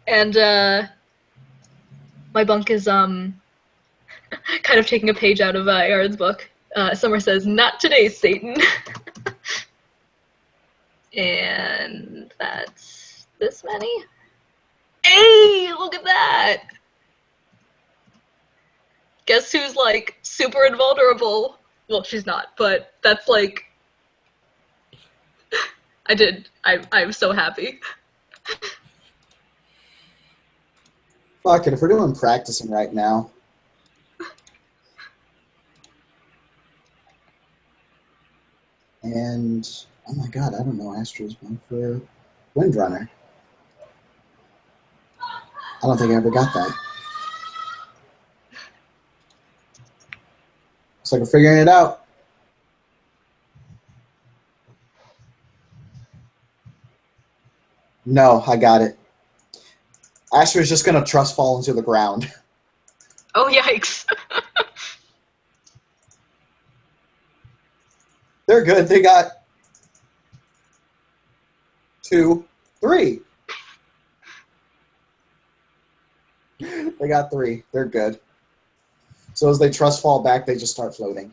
And my bunk is kind of taking a page out of Aaron's book. Summer says, "Not today, Satan." And that's this many. Hey, look at that! Guess who's like super invulnerable? Well, she's not, but that's like. I'm so happy. Fuck it, if we're doing practicing right now. And, oh my god, I don't know Astra's one for Windrunner. I don't think I ever got that. Looks like we're figuring it out. No, I got it. Astra's just going to trust fall into the ground. Oh, yikes. They're good. They got 2, 3. They got 3. They're good. So as they trust fall back, they just start floating.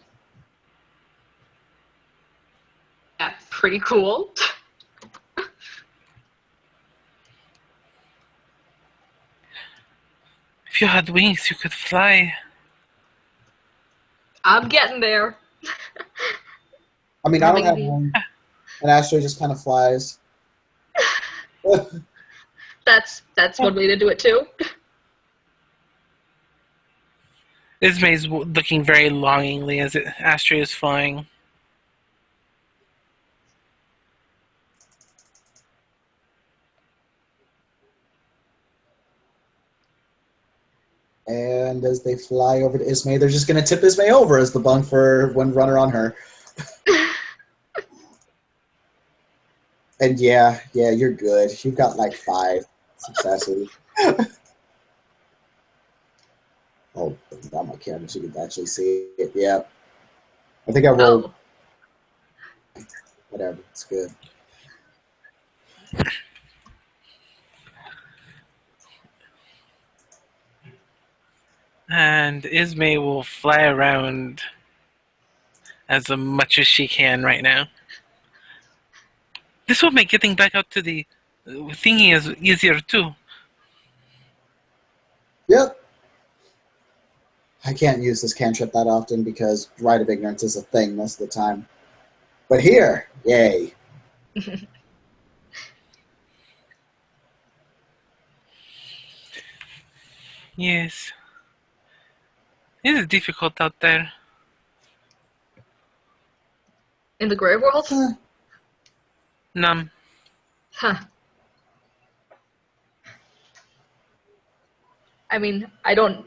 Yeah, pretty cool. If you had wings, you could fly. I'm getting there. I mean, I don't have one. And Astra just kind of flies. That's one way to do it too. Ismay's looking very longingly as Astra is flying. And as they fly over to Ismay, they're just going to tip Ismay over as the bunk for Windrunner on her. And yeah, you're good. You've got like 5 successes. Oh, on my camera so you can actually see it. Yeah. I think I rolled. Oh. Whatever, it's good. And Ismay will fly around as much as she can right now. This will make getting back out to the thingy is easier too. Yep. I can't use this cantrip that often because Rite of Ignorance is a thing most of the time. But here, yay. Yes. It is difficult out there. In the Grey World? Numb. Huh. I mean, I don't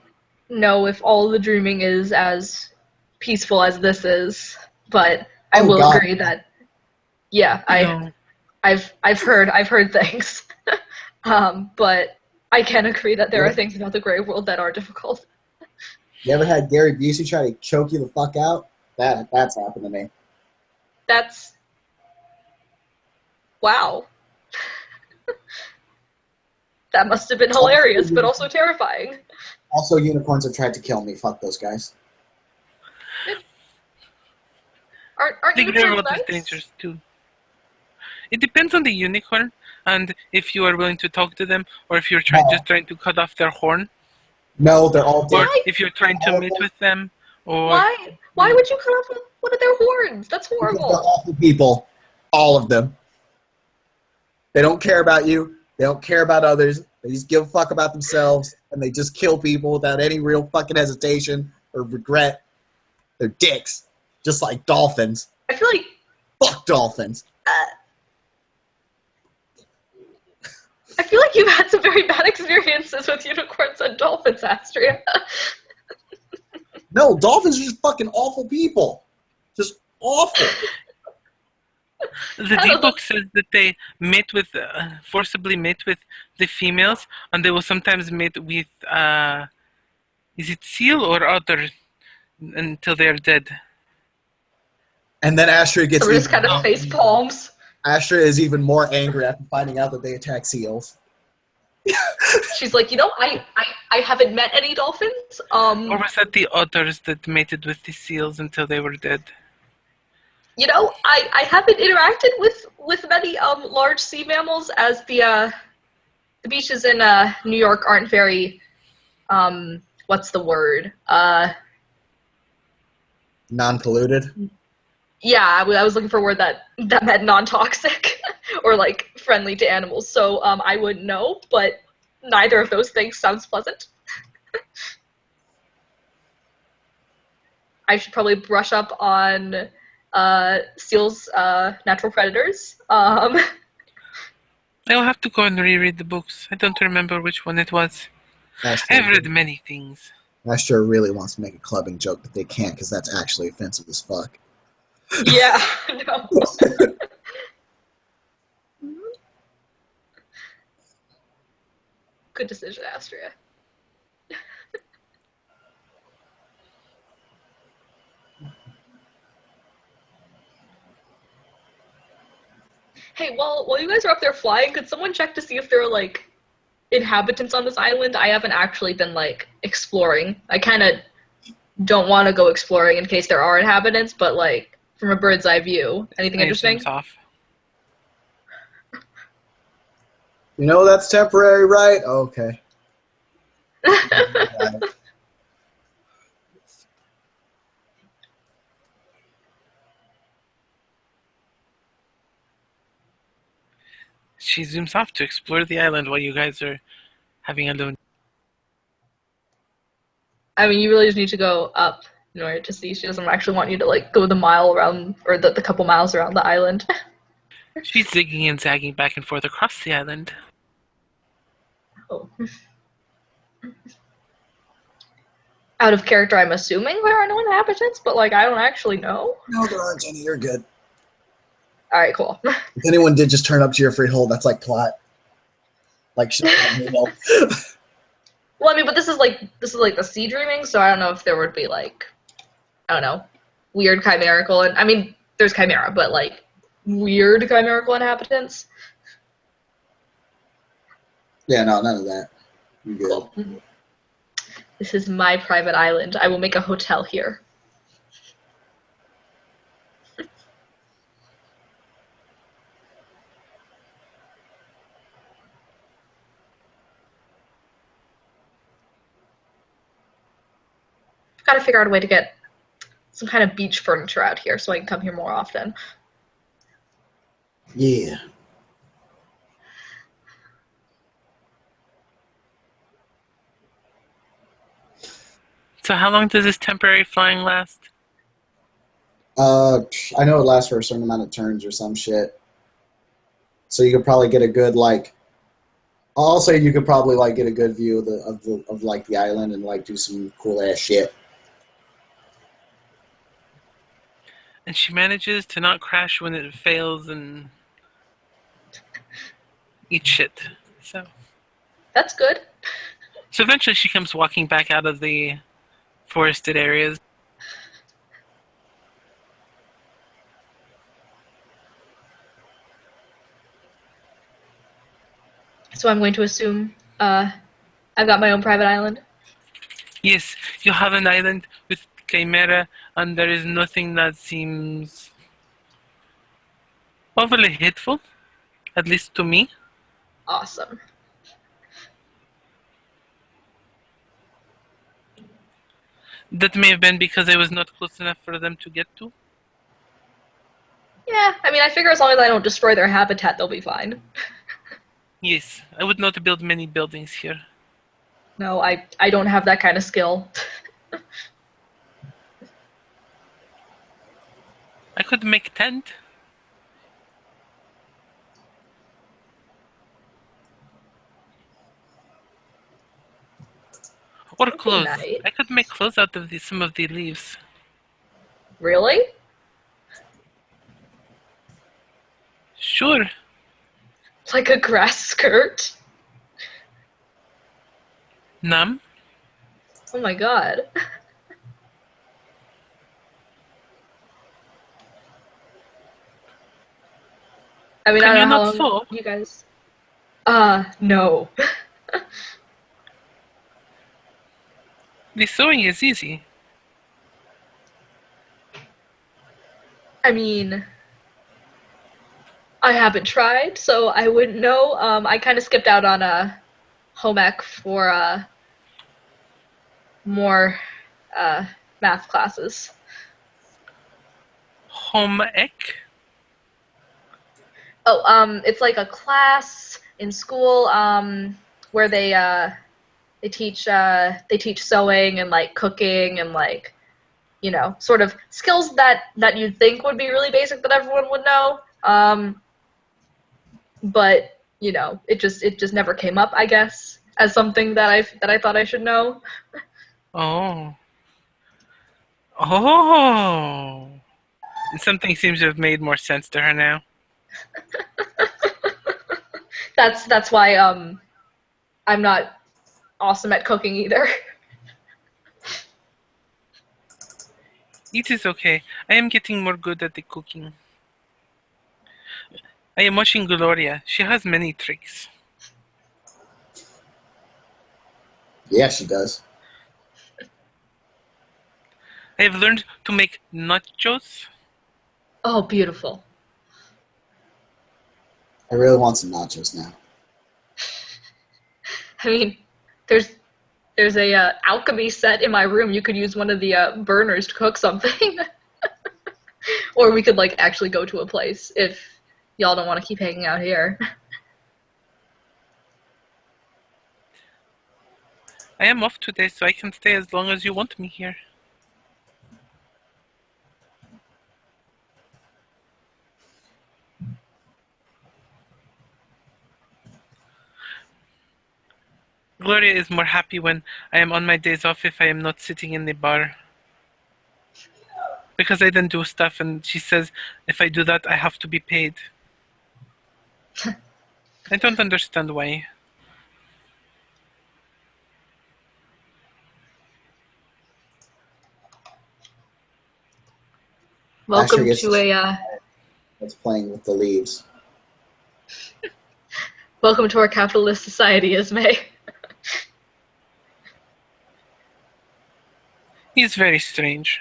know if all the dreaming is as peaceful as this is, but I will agree that yeah, I've heard things. But I can agree that there are things about the Grey World that are difficult. You ever had Gary Busey try to choke you the fuck out? That's happened to me. That's wow. That must have been hilarious, but also terrifying. Also, unicorns have tried to kill me. Fuck those guys. Aren't The unicorns world is nice? dangerous too. It depends on the unicorn and if you are willing to talk to them, or if you're just trying to cut off their horn, No, they're all dead. or Why? if you're trying to mate with them, or Why? Why would you cut off one of their horns? That's Because they're horrible. awful people. All of them. They don't care about you. They don't care about others. They just give a fuck about themselves, and they just kill people without any real fucking hesitation or regret. They're dicks. Just like dolphins. I feel like Fuck dolphins. you've had some very bad experiences with unicorns and dolphins, Astria. No, dolphins are just fucking awful people. Just awful. the D book says that they mate with forcibly mate with the females, and they will sometimes mate with is it seal or otter until they are dead. And then Astrid gets So we're just kind of face palms. Astrid is even more angry after finding out that they attack seals. She's like, I haven't met any dolphins. Or was that the otters that mated with the seals until they were dead? I haven't interacted with many large sea mammals, as the beaches in New York aren't very what's the word? Non-polluted? Yeah, I was looking for a word that meant non-toxic or like friendly to animals. So I wouldn't know, but neither of those things sounds pleasant. I should probably brush up on seals' natural predators. I will have to go and reread the books. I don't remember which one it was. I've read many things. Astrid really wants to make a clubbing joke, but they can't because that's actually offensive as fuck. Yeah, no. Good decision, Astria. Hey, while you guys are up there flying, could someone check to see if there are like inhabitants on this island? I haven't actually been like exploring. I kind of don't want to go exploring in case there are inhabitants, but like from a bird's eye view, anything interesting? Off. You know that's temporary, right? Okay. She zooms off to explore the island while you guys are having a loon. I mean, you really just need to go up in order to see. She doesn't actually want you to like go the mile around or the couple miles around the island. She's zigging and zagging back and forth across the island. Oh. Out of character, I'm assuming there are no inhabitants, but like I don't actually know. No, there aren't any. You're good. All right, cool. If anyone did just turn up to your freehold, that's like plot. Like, Well, I mean, but this is like the sea dreaming, so I don't know if there would be like, I don't know, weird chimerical, and I mean, there's chimera, but like weird chimerical inhabitants. yeah, no, none of that. You're good. Cool. This is my private island. I will make a hotel here. Got to figure out a way to get some kind of beach furniture out here so I can come here more often. Yeah. So how long does this temporary flying last? I know it lasts for a certain amount of turns or some shit. So you could probably get a good like. I'll say you could probably like get a good view of like the island and like do some cool ass shit. And she manages to not crash when it fails and eat shit. So That's good. eventually she comes walking back out of the forested areas. So I'm going to assume I've got my own private island. Yes, you have an island with Chimera, and there is nothing that seems overly hateful, at least to me. Awesome. That may have been because I was not close enough for them to get to. Yeah, I mean, I figure as long as I don't destroy their habitat, they'll be fine. Yes, I would not build many buildings here. No, I don't have that kind of skill. I could make tent. Or That'd be clothes. nice. I could make clothes out of some of the leaves. Really? Sure. Like a grass skirt? Num. Oh my god. I mean, I Can you don't know how not long sew? you guys... no. The sewing is easy. I mean, I haven't tried, so I wouldn't know. I kind of skipped out on home ec for more math classes. Home ec? Oh, it's like a class in school where they teach sewing and like cooking and like, you know, sort of skills that you'd think would be really basic that everyone would know. But you know, it just never came up, I guess, as something that I thought I should know. Oh. Oh. Something seems to have made more sense to her now. That's why I'm not awesome at cooking either. It is okay. I am getting more good at the cooking. I am watching Gloria. She has many tricks. Yeah, she does. I have learned to make nachos. Oh, beautiful. I really want some nachos now. I mean, there's a alchemy set in my room. You could use one of the burners to cook something. Or we could like actually go to a place if y'all don't want to keep hanging out here. I am off today, so I can stay as long as you want me here. Gloria is more happy when I am on my days off if I am not sitting in the bar. Because I then do stuff, and she says if I do that, I have to be paid. I don't understand why. Asher Welcome gets to a It's playing with the leaves. welcome to our capitalist society, Ismay. He's very strange.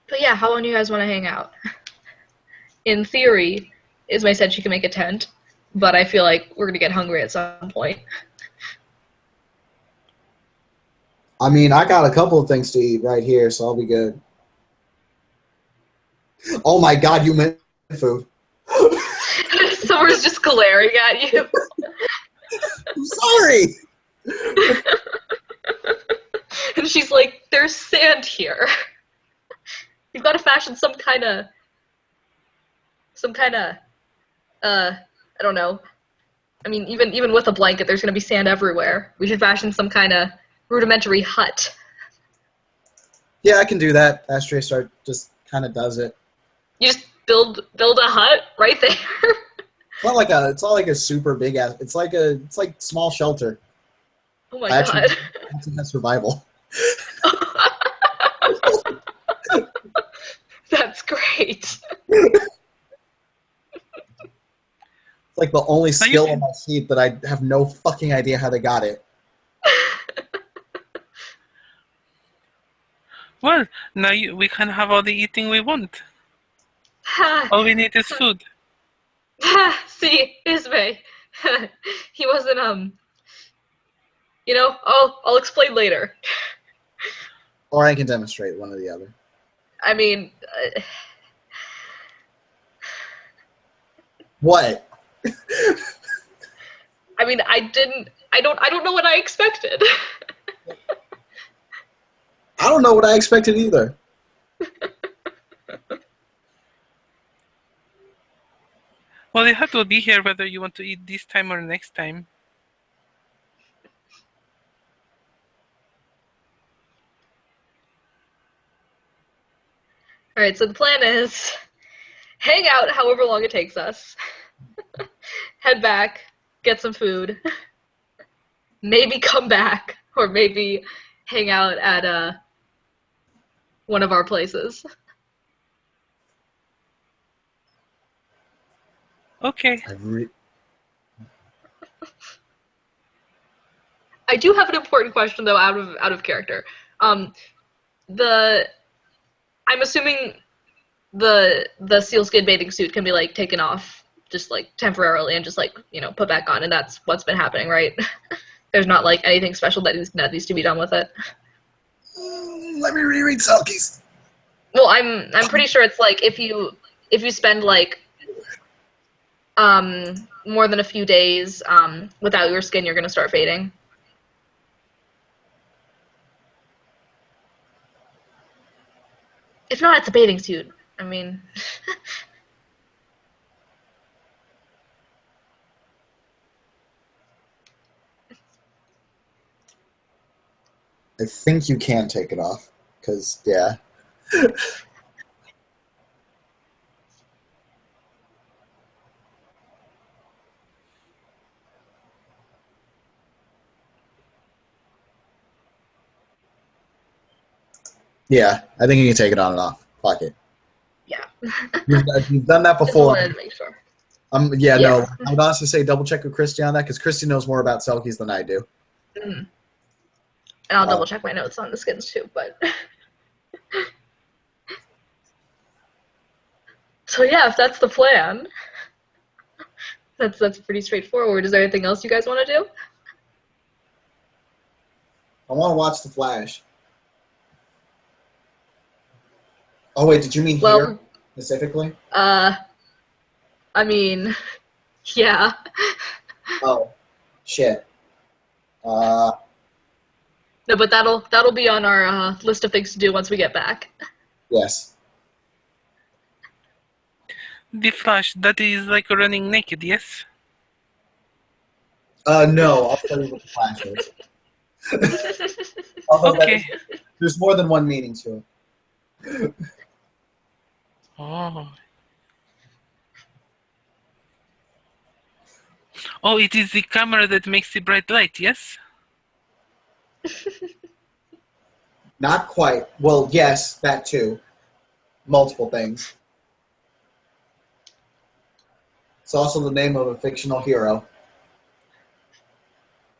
But yeah, how long do you guys want to hang out? In theory, Ismay said she can make a tent, but I feel like we're gonna get hungry at some point. I mean, I got a couple of things to eat right here, so I'll be good. Oh my god, you meant food. Summer's just glaring at you. I'm sorry! And she's like, there's sand here. You've got to fashion some kind of, I don't know. I mean, even with a blanket, there's going to be sand everywhere. We should fashion some kind of rudimentary hut. Yeah, I can do that. Ashtray start just kind of does it. You just build a hut right there. It's not like a super big ass. It's like small shelter. Oh my I actually god. have survival. That's great. It's like the only Now you skill on can, my sheet that I have no fucking idea how they got it. well, we can have all the eating we want. All we need is food. See, Ismay. He wasn't I'll explain later. Or I can demonstrate one or the other. I mean, What? I mean, I don't know what I expected. I don't know what I expected either. Well, the hut will be here whether you want to eat this time or next time. All right, so the plan is hang out however long it takes us. Head back, get some food. Maybe come back or maybe hang out at one of our places. Okay. I do have an important question though, out of character. I'm assuming the sealskin bathing suit can be like taken off just like temporarily and just like put back on, and that's what's been happening, right? There's not like anything special that needs to be done with it. Let me reread Selkies. Well, I'm pretty sure it's like if you spend like more than a few days without your skin, you're gonna start fading. If not, it's a bathing suit. I mean, I think you can take it off, because, yeah. Yeah, I think you can take it on and off. Fuck it. yeah. You've done that Just before. wanted to make sure. Yeah, Yeah. no. I would honestly say double check with Christy on that, because Christy knows more about Selkies than I do. Mm. And I'll double check my notes on the skins too, but. So yeah, if that's the plan, that's pretty straightforward. Is there anything else you guys want to do? I want to watch The Flash. Oh, wait, did you mean here, specifically? I mean, yeah. Oh, shit. No, but that'll be on our list of things to do once we get back. Yes. The Flash, that is like running naked, yes? No, I'll tell you what The Flash is. Although Okay. there's more than one meaning to it. Oh. Oh, it is the camera that makes the bright light, yes? Not quite. Well, yes, that too. Multiple things. It's also the name of a fictional hero.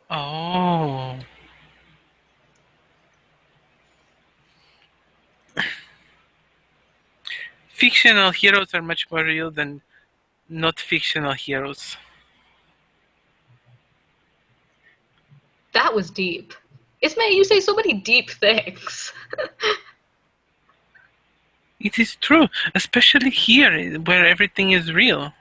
Oh. Fictional heroes are much more real than not fictional heroes. That was deep. Ismay, you say so many deep things. It is true, especially here where everything is real.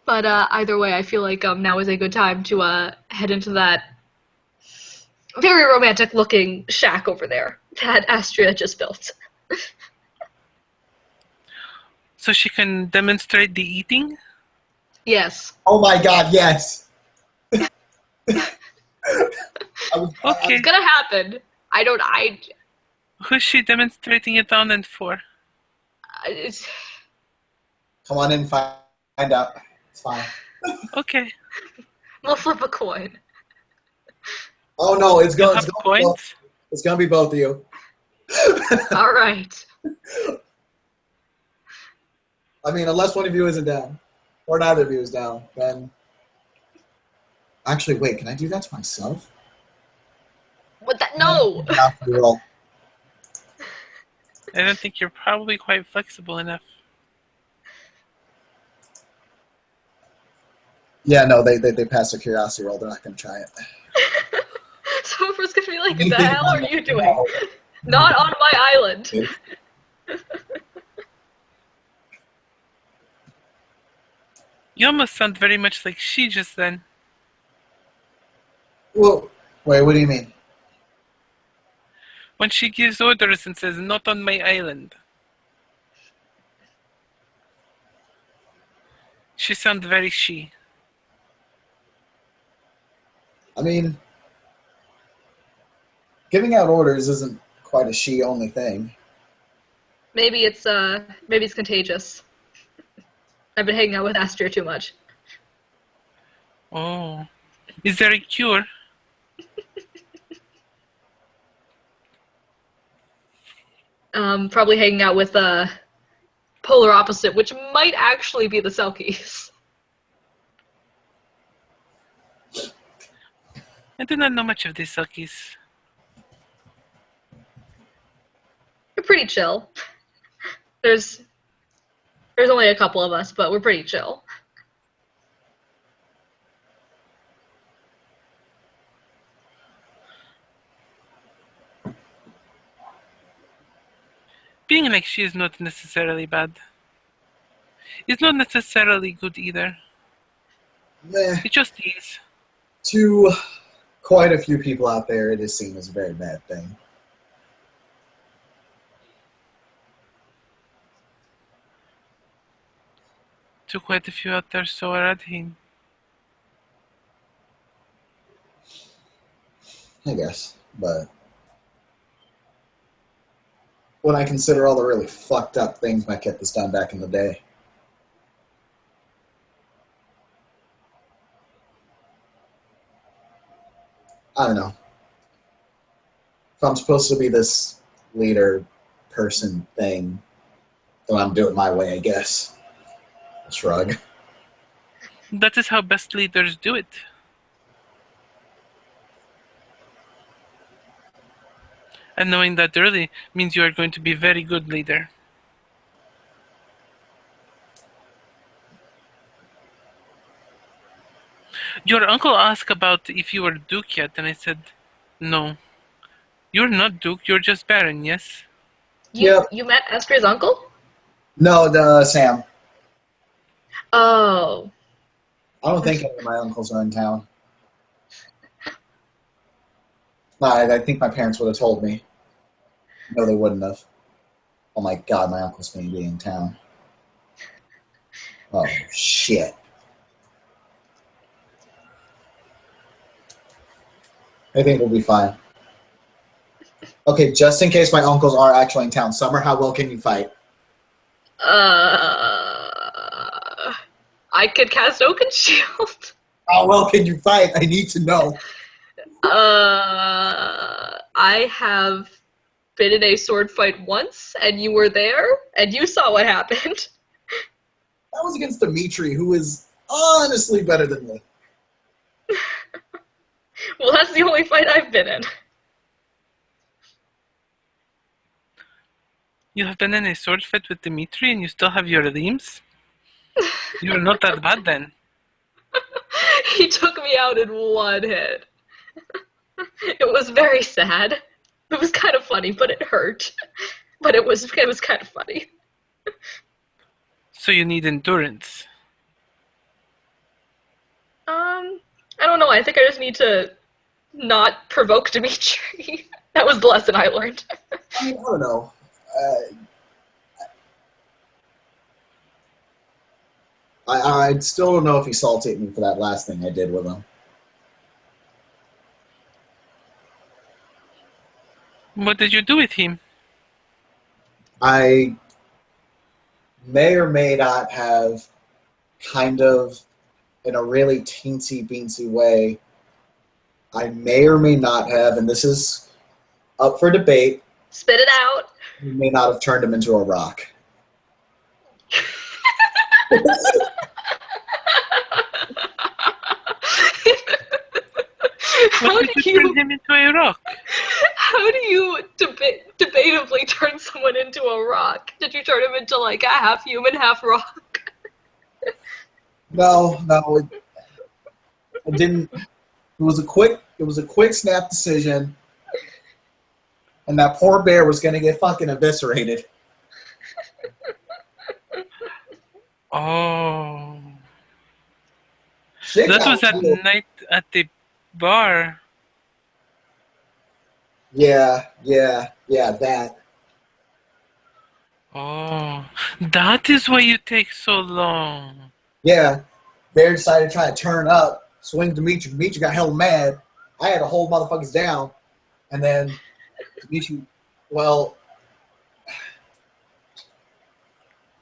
But either way, I feel like now is a good time to head into that very romantic-looking shack over there that Astria just built. So she can demonstrate the eating? Yes. Oh my god, yes. Okay. It's gonna happen. Who's she demonstrating it on and for? It's, Come on in, find out. It's fine. Okay. we'll flip a coin. Oh no, it's You'll going. have points. It's gonna be both of you. All right. I mean, unless one of you isn't down, or neither of you is down, then. Actually, wait. Can I do that to myself? What that? No. Roll. I don't think you're probably quite flexible enough. Yeah, no, they passed a curiosity roll. They're not gonna try it. So first gonna be like, the Anything hell on are you the doing? wall. Not on my island. You almost sound very much like she just then. Well, wait. What do you mean? When she gives orders and says, "Not on my island." She sounds very she. I mean, giving out orders isn't quite a she-only thing. Maybe it's contagious. I've been hanging out with Astria too much. Oh. Is there a cure? Probably hanging out with polar opposite, which might actually be the Selkies. I do not know much of these Selkies. We're pretty chill. There's only a couple of us, but we're pretty chill. Being like she is not necessarily bad. It's not necessarily good either. Meh. It just is. To quite a few people out there, it is seen as a very bad thing. To quite a few out there, so are Adhin. I guess, but when I consider all the really fucked up things my kid has done back in the day. I don't know. If I'm supposed to be this leader person thing, then I'm doing it my way, I guess. Shrug. That is how best leaders do it. And knowing that early means you are going to be a very good leader. Your uncle asked about if you were Duke yet, and I said, no. You're not Duke, you're just Baron, yes? You met Astria's uncle? No, Sam. Oh. I don't think any of my uncles are in town. No, I think my parents would have told me. No, they wouldn't have. Oh my god, my uncle's going to be in town. Oh, shit. I think we'll be fine. Okay, just in case my uncles are actually in town. Summer, how well can you fight? I could cast Oaken Shield. How well can you fight? I need to know. I have been in a sword fight once, and you were there, and you saw what happened. That was against Dimitri, who is honestly better than me. Well, that's the only fight I've been in. You have been in a sword fight with Dimitri and you still have your limbs? You're not that bad then. He took me out in one hit. It was very sad. It was kind of funny, but it hurt. But it was kind of funny. So you need endurance. I don't know. I think I just need to not provoke Dimitri. That was the lesson I learned. I mean, I don't know. I still don't know if he salted me for that last thing I did with him. What did you do with him? I may or may not have kind of, in a really teensy-beansy way, I may or may not have, and this is up for debate, Spit it out. may not have turned him into a rock. What How did do you turn you him into a rock? how do you debatably turn someone into a rock? Did you turn him into like a half human, half rock? No, it didn't. It was a quick snap decision, and that poor bear was going to get fucking eviscerated. Oh. Shit That got was that real. night at the bar. Yeah, that. Oh. That is why you take so long. Yeah, bear decided to try to turn up, swing Dimitri. Dimitri got hella mad. I had to hold motherfuckers down, and then Dimitri, well,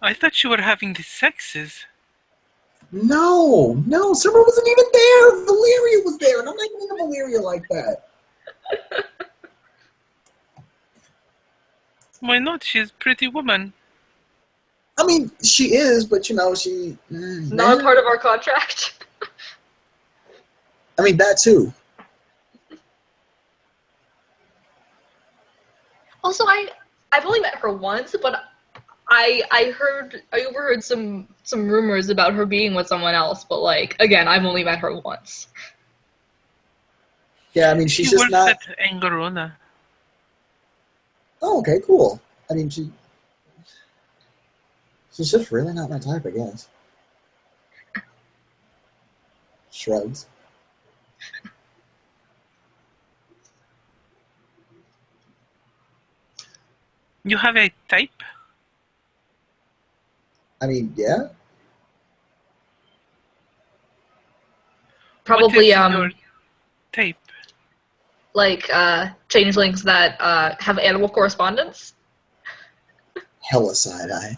I thought you were having the sexes. no, Summer wasn't even there. Valeria was there, and I'm not even into Valeria like that. Why not? She's a pretty woman. I mean, she is, but she, Not part of our contract. I mean, that too. Also, I've only met her once, but I overheard some rumors about her being with someone else, but like again, I've only met her once. Yeah, I mean, She she's just works not. at Angarona. Oh, okay, cool. I mean, she's just really not my type, I guess. Shrugs. You have a type? I mean, yeah. What Probably is your type? like changelings that have animal correspondence. Hella side eye.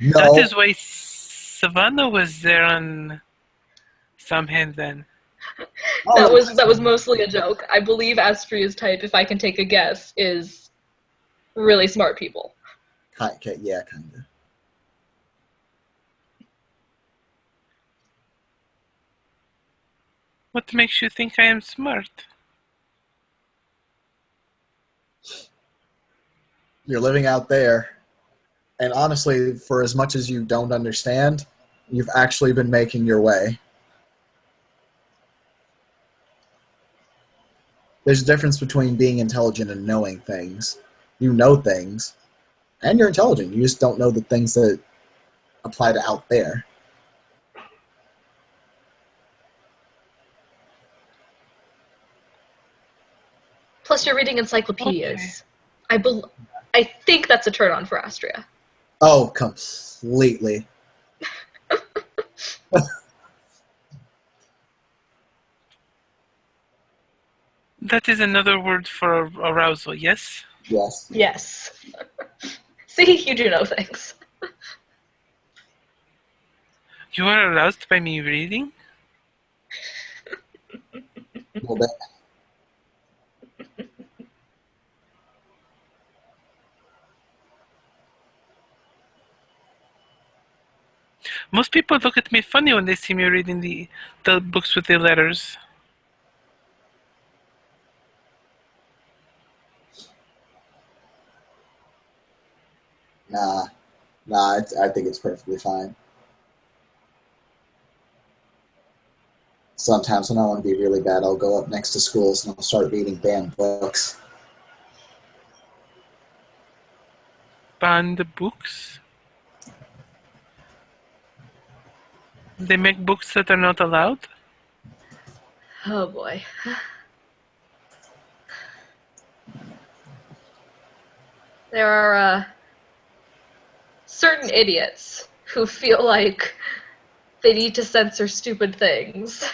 That No. is why Savannah was there on some hand then. Oh, That was mostly a joke. I believe Astria's type, if I can take a guess, is really smart people. yeah, kind of. What makes you think I am smart? You're living out there, and honestly, for as much as you don't understand, you've actually been making your way. There's a difference between being intelligent and knowing things. You know things, and you're intelligent. You just don't know the things that apply to out there. Plus, you're reading encyclopedias. I think that's a turn on for Astria. Oh, completely. That is another word for arousal, yes? Yes. Yes. See, you do know things. You are aroused by me reading? A little bit. Most people look at me funny when they see me reading the books with the letters. Nah, I think it's perfectly fine. Sometimes when I want to be really bad, I'll go up next to schools and I'll start reading banned books. Banned books? They make books that are not allowed? Oh boy. There are certain idiots who feel like they need to censor stupid things.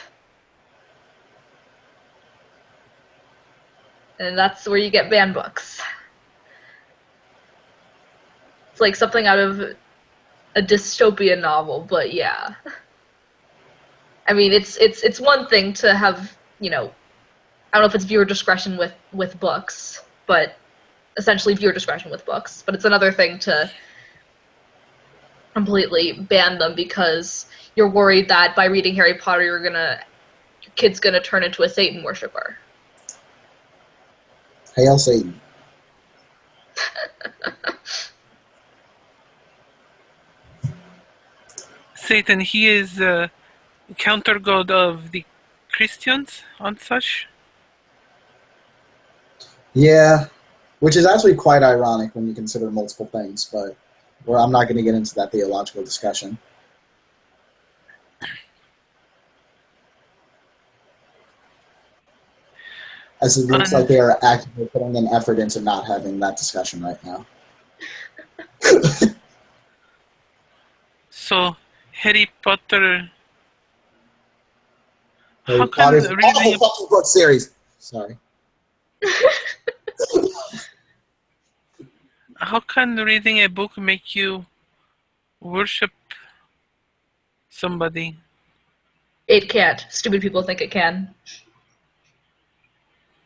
And that's where you get banned books. It's like something out of a dystopian novel, but yeah. I mean, it's one thing to have, I don't know if it's viewer discretion with books, but essentially viewer discretion with books. But it's another thing to completely ban them because you're worried that by reading Harry Potter, your kid's gonna turn into a Satan worshiper. Hail Satan. Satan, he is counter god of the Christians and such. Yeah, which is actually quite ironic when you consider multiple things, but I'm not going to get into that theological discussion. As it looks like And they are actively putting an effort into not having that discussion right now. so, Harry Potter. How Harry can Potter's an awful reading fucking book series. Sorry. a book make you worship somebody? It can't. Stupid people think it can.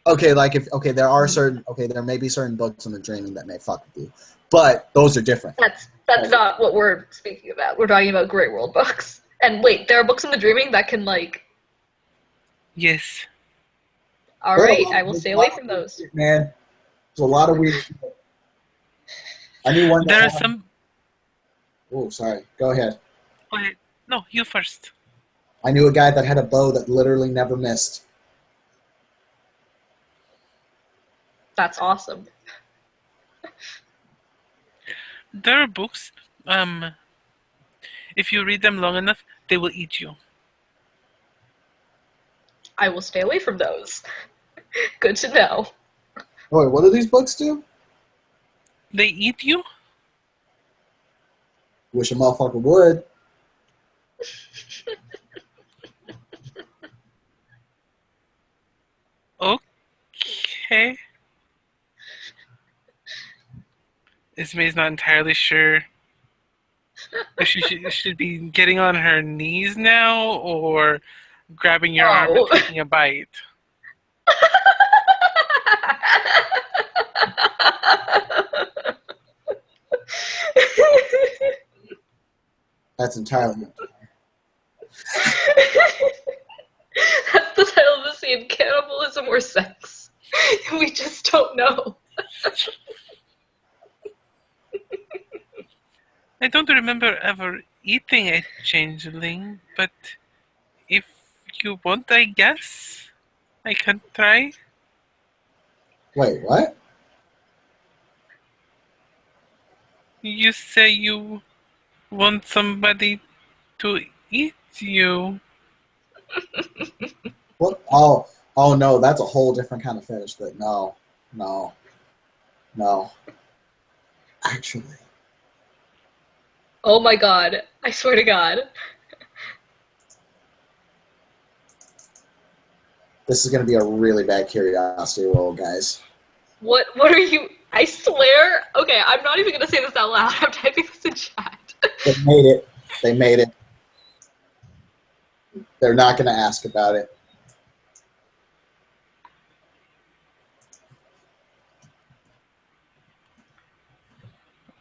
Okay, like there may be certain books in the dreaming that may fuck with you, but those are different. That's not what we're speaking about. We're talking about Grey World books. And wait, there are books in the dreaming that can Yes. All right, I will stay away from those. Shit, man. There's a lot of weird shit. I knew one There that are had. some. Oh, sorry. Go ahead. Go ahead. No, you first. I knew a guy that had a bow that literally never missed. That's awesome. There are books. If you read them long enough, they will eat you. I will stay away from those. Good to know. Oh, wait, what do these books do? They eat you? Wish a motherfucker would. Okay. Ismay's not entirely sure if she should be getting on her knees now or grabbing your arm and Oh. taking a bite. That's entirely up to That's the title of the scene: cannibalism or sex. We just don't know. I don't remember ever eating a changeling, but if you want, I guess I can try. Wait, what? You say you want somebody to eat you. What? Oh no, that's a whole different kind of fetish. But no, no, no. Actually, Oh my god. I swear to god. this is going to be a really bad curiosity roll, guys. What are you? I swear. Okay, I'm not even gonna say this out loud. I'm typing this in chat. They made it. They made it. They're not going to ask about it.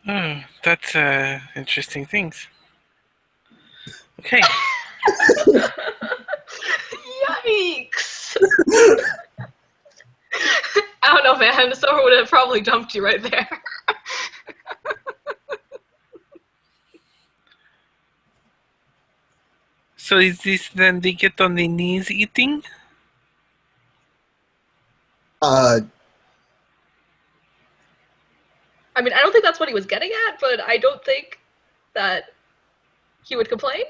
Oh, that's interesting things. Okay. Yikes! I don't know, man. Summer would have probably dumped you right there. So is this then they get on their knees eating? Uh, I mean, I don't think that's what he was getting at, but I don't think that he would complain.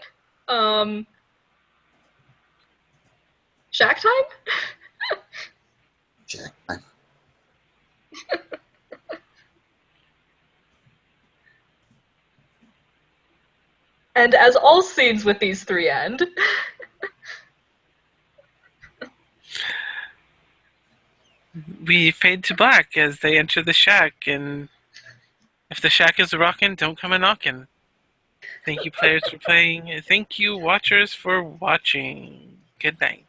Shack time? Jack. And as all scenes with these three end, We fade to black as they enter the shack, and if the shack is rockin', don't come a knockin'. Thank you, players, for playing. Thank you, watchers, for watching. Good night.